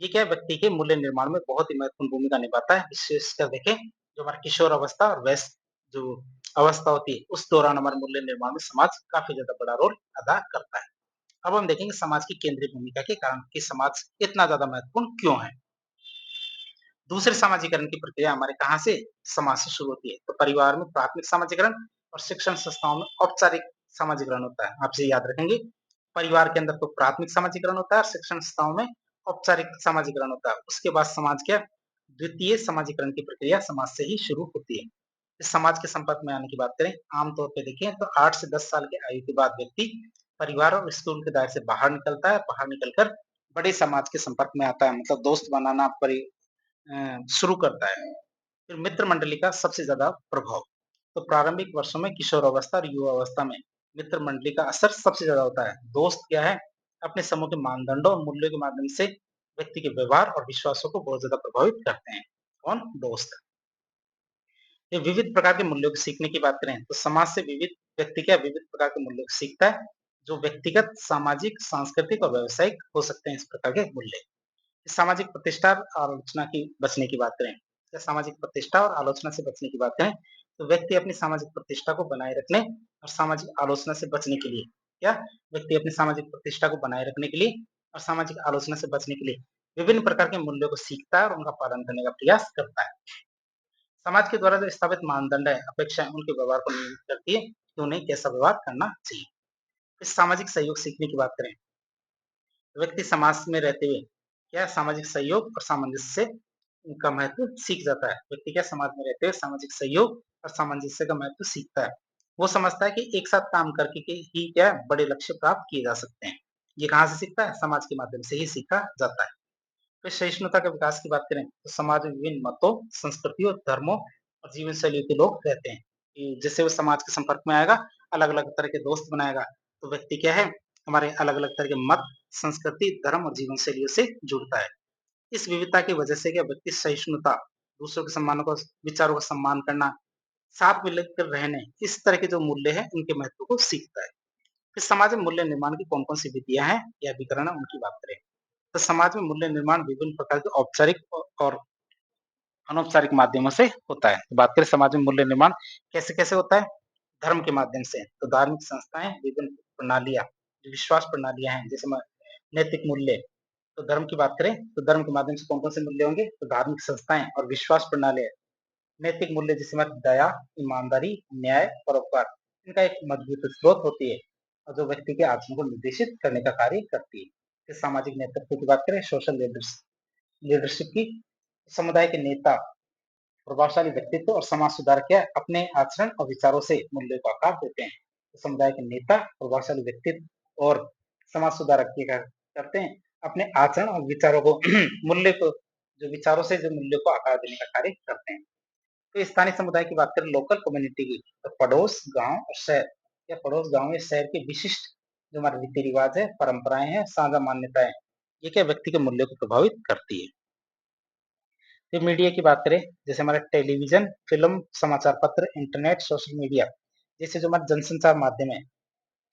ये क्या है? व्यक्ति के मूल्य निर्माण में बहुत ही महत्वपूर्ण भूमिका निभाता है। विशेषकर देखें, जो हमारी किशोर अवस्था और वयस्क जो अवस्था होती है, उस दौरान हमारे मूल्य निर्माण में समाज काफ़ी ज़्यादा बड़ा रोल अदा करता है। अब हम देखेंगे समाज की केंद्रीय भूमिका के कारण कि समाज इतना ज़्यादा महत्वपूर्ण क्यों है? दूसरे सामाजिकरण की प्रक्रिया हमारे कहाँ से? समाज से शुरू होती है। तो परिवार में प्राथमिक सामाजिकरण और शिक्षण संस्थाओं में औपचारिक सामाजिकरण होता है। आप इसे याद रखेंगे। परिवार के अंदर तो प्राथमिक सामाजिकरण होता है और शिक्षण संस्थाओं में औपचारिक सामाजिकरण होता है। उसके बाद समाज क्या? द्वितीय सामाजिकरण की प्रक्रिया समाज से ही शुरू होती है। इस समाज के संपर्क में आने की बात करें, आमतौर पे देखें तो 8 से 10 साल की आयु के बाद व्यक्ति परिवार और स्कूल के दायरे से बाहर निकलता है। बाहर निकलकर बड़े समाज के संपर्क में आता है, मतलब दोस्त बनाना शुरू करता है। फिर मित्र मंडली का सबसे ज़्यादा प्रभाव। तो प्रारंभिक वर्षों में किशोर अवस्था और युवा अवस्था में मित्र मंडली का असर सबसे ज़्यादा होता है। दोस्त क्या है? अपने समूह के मानदंडों और मूल्यों के माध्यम से व्यक्ति के व्यवहार और विश्वासों को बहुत ज़्यादा प्रभावित करते हैं। कौन? दोस्त। ये विविध प्रकार के मूल्यों को सीखने की बात करें, तो समाज से विविध व्यक्ति क्या विविध प्रकार के मूल्यों को सीखता है, जो व्यक्तिगत, सामाजिक, सांस्कृतिक और व्यावसायिक हो सकते हैं इस प्रकार के मूल्य। सामाजिक प्रतिष्ठा और आलोचना की बचने की बात करें, या सामाजिक प्रतिष्ठा और आलोचना से बचने की बात करें, तो व्यक्ति अपनी सामाजिक प्रतिष्ठा को बनाए रखने और सामाजिक आलोचना से बचने के लिए क्या व्यक्ति अपनी सामाजिक प्रतिष्ठा को बनाए रखने के लिए और सामाजिक आलोचना से बचने के लिए विभिन्न प्रकार के मूल्यों को सीखता है और उनका पालन करने का प्रयास करता है। समाज के द्वारा जो स्थापित मानदंड है, अपेक्षाएं उनके व्यवहार को नियंत्रित करती है कि उन्हें कैसा व्यवहार करना चाहिए। इस सामाजिक सहयोग सीखने की बात करें, व्यक्ति समाज में रहते हुए क्या सामाजिक सहयोग और सामंजस्य का महत्व सीख जाता है। व्यक्ति क्या समाज में रहते हुए सामाजिक सहयोग और सामंजस्य का महत्व सीखता है। वो समझता है कि एक साथ काम करके के ही क्या बड़े लक्ष्य प्राप्त किए जा सकते हैं। ये कहाँ से सीखता है? समाज के माध्यम से ही सीखा जाता है। फिर सहिष्णुता के विकास की बात करें, तो समाज में विभिन्न मतों, संस्कृतियों, धर्मों और जीवन शैलियों के लोग रहते हैं। कि जैसे वो समाज के संपर्क में आएगा, अलग-अलग तरह के दोस्त बनाएगा, तो व्यक्ति क्या है, हमारे अलग-अलग तरह के मत, संस्कृति, धर्म और जीवन शैलियों से जुड़ता है। इस विविधता की वजह से क्या व्यक्ति सहिष्णुता, दूसरों के सम्मानों को विचारों का सम्मान करना, साथ मिलकर रहने, इस तरह के जो मूल्य हैं, उनके महत्व को सीखता है। फिर समाज में मूल्य निर्माण की कौन-कौन सी विधियाँ हैं या अभिकरण है, उनकी बात करें। तो समाज में मूल्य निर्माण विभिन्न प्रकार के औपचारिक और अनौपचारिक माध्यमों से होता है। तो बात करें समाज में मूल्य निर्माण कैसे-कैसे होता है? धर्म के माध्यम से। तो धार्मिक संस्थाएँ, विभिन्न प्रणालियाँ, जो विश्वास प्रणालियाँ हैं, जैसे नैतिक मूल्य। तो धर्म की बात करें, तो धर्म के माध्यम से कौन-कौन से मूल्य होंगे? तो धार्मिक संस्थाएँ और विश्वास प्रणालियाँ। नैतिक मूल्य जिसमें दया, ईमानदारी, न्याय, परोपकार, इनका एक मजबूत स्रोत होती है और जो व्यक्ति के आचरण को निर्देशित करने का कार्य करती है। फिर सामाजिक नेतृत्व की बात करें, सोशल लीडरशिप की, समुदाय के नेता, प्रभावशाली व्यक्तित्व और समाज सुधारक क्या है, अपने आचरण और विचारों से मूल्यों को आकार देते हैं। तो समुदाय के नेता, प्रभावशाली व्यक्तित्व और समाज सुधारक ये क्या करते हैं, अपने आचरण और विचारों को मूल्य को जो विचारों से जो मूल्यों को आकार देने का कार्य करते हैं। तो स्थानीय समुदाय की बात करें, लोकल कम्युनिटी की, तो पड़ोस गांव और शहर या पड़ोस गांव या शहर के विशिष्ट जो हमारे रीति रिवाज है, परंपराएं हैं, साझा मान्यताएं, ये क्या व्यक्ति के मूल्यों को प्रभावित करती है। फिर मीडिया की बात करें, जैसे हमारा टेलीविजन, फिल्म, समाचार पत्र, इंटरनेट, सोशल मीडिया जैसे जो हमारे जनसंचार माध्यम है,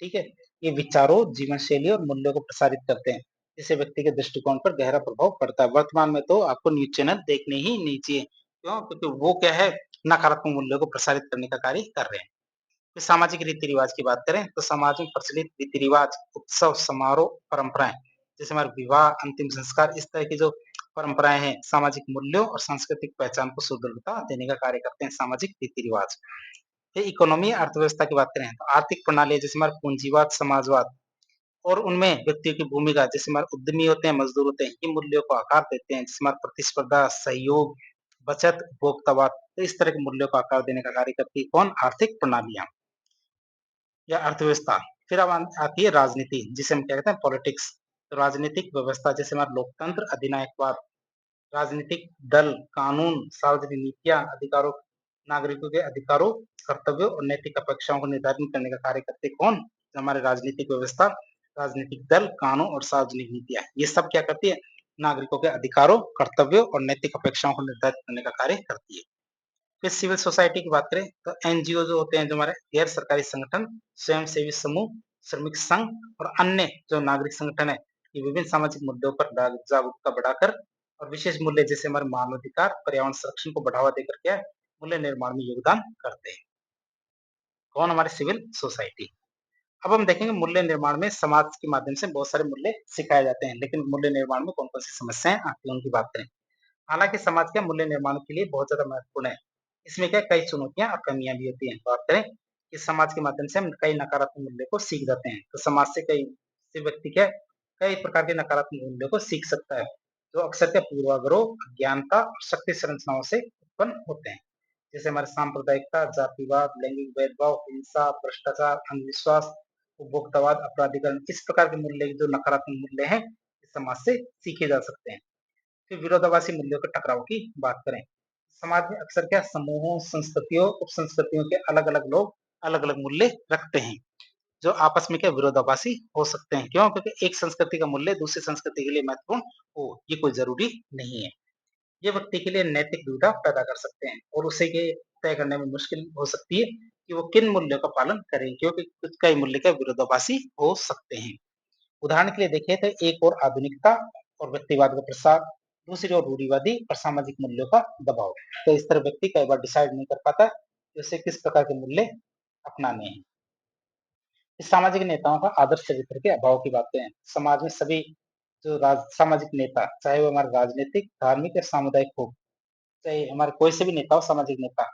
ठीक है, ये विचारों, जीवन शैली और मूल्यों को प्रसारित करते हैं, जिससे व्यक्ति के दृष्टिकोण पर गहरा प्रभाव पड़ता है। वर्तमान में तो आपको न्यूज चैनल देखने ही नहीं चाहिए। क्यों? क्योंकि वो क्या है, नकारात्मक मूल्यों को प्रसारित करने का कार्य कर रहे हैं। फिर सामाजिक रीति रिवाज की बात करें, तो समाज में प्रचलित रीति रिवाज, उत्सव, समारोह, परंपराएं, जैसे हमारे विवाह, अंतिम संस्कार, इस तरह की जो परंपराएं हैं, सामाजिक मूल्यों और सांस्कृतिक पहचान को सुदृढ़ता देने का कार्य करते हैं सामाजिक रीति रिवाज। फिर इकोनॉमी, अर्थव्यवस्था की बात करें, तो आर्थिक प्रणाली जैसे हमारे पूंजीवाद, समाजवाद और उनमें व्यक्तियों की भूमिका, जैसे हमारे उद्यमी होते हैं, मजदूर होते हैं, ये मूल्यों को आकार देते हैं। जैसे हमारे प्रतिस्पर्धा, सहयोग, बचत, उपभोक्तावाद, तो इस तरह के मूल्यों को आकार देने का कार्य करती है कौन, आर्थिक प्रणालियां या अर्थव्यवस्था। फिर अब आती है राजनीति, जिसे हम क्या कहते हैं, पॉलिटिक्स। तो राजनीतिक व्यवस्था जैसे हमारा लोकतंत्र, अधिनायकवाद, राजनीतिक दल, कानून, सार्वजनिक नीतियां, अधिकारों, नागरिकों के अधिकारों, कर्तव्यों और नैतिक अपेक्षाओं को निर्धारित करने का कार्य करते कौन, जो हमारे राजनीतिक व्यवस्था, राजनीतिक दल, कानून और सार्वजनिक नीतियां, ये सब क्या करती है, नागरिकों के अधिकारों, कर्तव्यों और नैतिक अपेक्षाओं को निर्धारित करने का कार्य करती है। फिर सिविल सोसाइटी की बात करें, तो एनजीओ जो होते हैं, जो हमारे गैर सरकारी संगठन, स्वयंसेवी समूह, श्रमिक संघ और अन्य जो नागरिक संगठन है, ये विभिन्न सामाजिक मुद्दों पर जागरूकता बढ़ाकर और विशेष मूल्य जैसे हमारे मानवाधिकार, पर्यावरण संरक्षण को बढ़ावा देकर क्या है, मूल्य निर्माण में योगदान करते हैं। कौन, हमारे सिविल सोसाइटी। अब हम देखेंगे मूल्य निर्माण में समाज के माध्यम से बहुत सारे मूल्य सिखाए जाते हैं, लेकिन मूल्य निर्माण में कौन कौन सी समस्याएं आती हैं उनकी बात करें। हालांकि समाज के मूल्य निर्माण के लिए बहुत ज्यादा महत्वपूर्ण है, इसमें क्या कई चुनौतियां और कमियां भी होती हैं। बात करें कि समाज के माध्यम से हम कई नकारात्मक मूल्यों को सीख जाते हैं, तो समाज से व्यक्ति क्या कई प्रकार के नकारात्मक मूल्यों को सीख सकता है, जो अक्सर क्या पूर्वाग्रह, अज्ञानता और शक्ति संरचनाओं से उत्पन्न होते हैं। जैसे हमारे सांप्रदायिकता, जातिवाद, लैंगिक भेदभाव, हिंसा, भ्रष्टाचार, अंधविश्वास, उपभोक्तावाद, अपराधीकरण, इस प्रकार के मूल्य जो नकारात्मक मूल्य हैं, इस समाज से सीखे जा सकते हैं। फिर विरोधाभासी मूल्यों के टकराव की बात करें, समाज में अक्सर क्या समूहों, संस्कृतियों, उपसंस्कृतियों के अलग अलग लोग अलग अलग मूल्य रखते हैं, जो आपस में क्या विरोधाभासी हो सकते हैं। क्यों? क्योंकि एक संस्कृति का मूल्य दूसरी संस्कृति के लिए महत्वपूर्ण हो, ये कोई जरूरी नहीं है। ये व्यक्ति के लिए नैतिक दुविधा पैदा कर सकते हैं और उसे ये तय करने में मुश्किल हो सकती है कि वो किन मूल्यों का पालन करें, क्योंकि कुछ कई मूल्य क्या विरोधाभासी हो सकते हैं। उदाहरण के लिए देखिए, तो एक और आधुनिकता और व्यक्तिवाद का प्रसार, दूसरी ओर रूढ़िवादी और सामाजिक मूल्यों का दबाव। तो इस तरह व्यक्ति कई बार डिसाइड नहीं कर पाता कि उसे किस प्रकार के मूल्य अपनाने हैं। इस सामाजिक नेताओं का आदर्श चरित्र के अभाव की बात करें, समाज में सभी जो सामाजिक नेता, चाहे वो हमारे राजनीतिक, धार्मिक या सामुदायिक हो, चाहे हमारे कोई से भी नेता हो, सामाजिक नेता,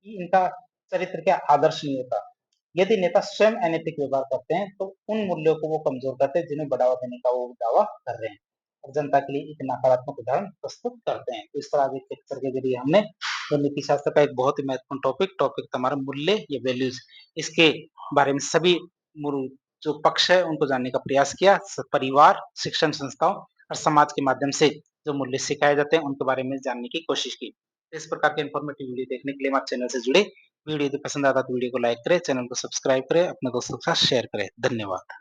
इनका चरित्र क्या आदर्श नहीं होता। यदि नेता स्वयं अनैतिक व्यवहार करते हैं, तो उन मूल्यों को वो कमजोर करते हैं जिन्हें बढ़ावा देने का वो दावा कर रहे हैं, और जनता के लिए एक नकारात्मक उदाहरण प्रस्तुत करते हैं। तो इस तरह आगे लेक्चर के जरिए हमने जो नीति शास्त्र का एक बहुत ही महत्वपूर्ण टॉपिक हमारा मूल्य या वैल्यूज, इसके बारे में सभी जो पक्ष है उनको जानने का प्रयास किया। परिवार, शिक्षण संस्थाओं और समाज के माध्यम से जो मूल्य सिखाए जाते हैं उनके बारे में जानने की कोशिश की। इस प्रकार के इन्फॉर्मेटिव वीडियो देखने के लिए हमारे चैनल से जुड़े। वीडियो यदि पसंद आता तो वीडियो को लाइक करें, चैनल को सब्सक्राइब करें, अपने दोस्तों के साथ शेयर करें। धन्यवाद।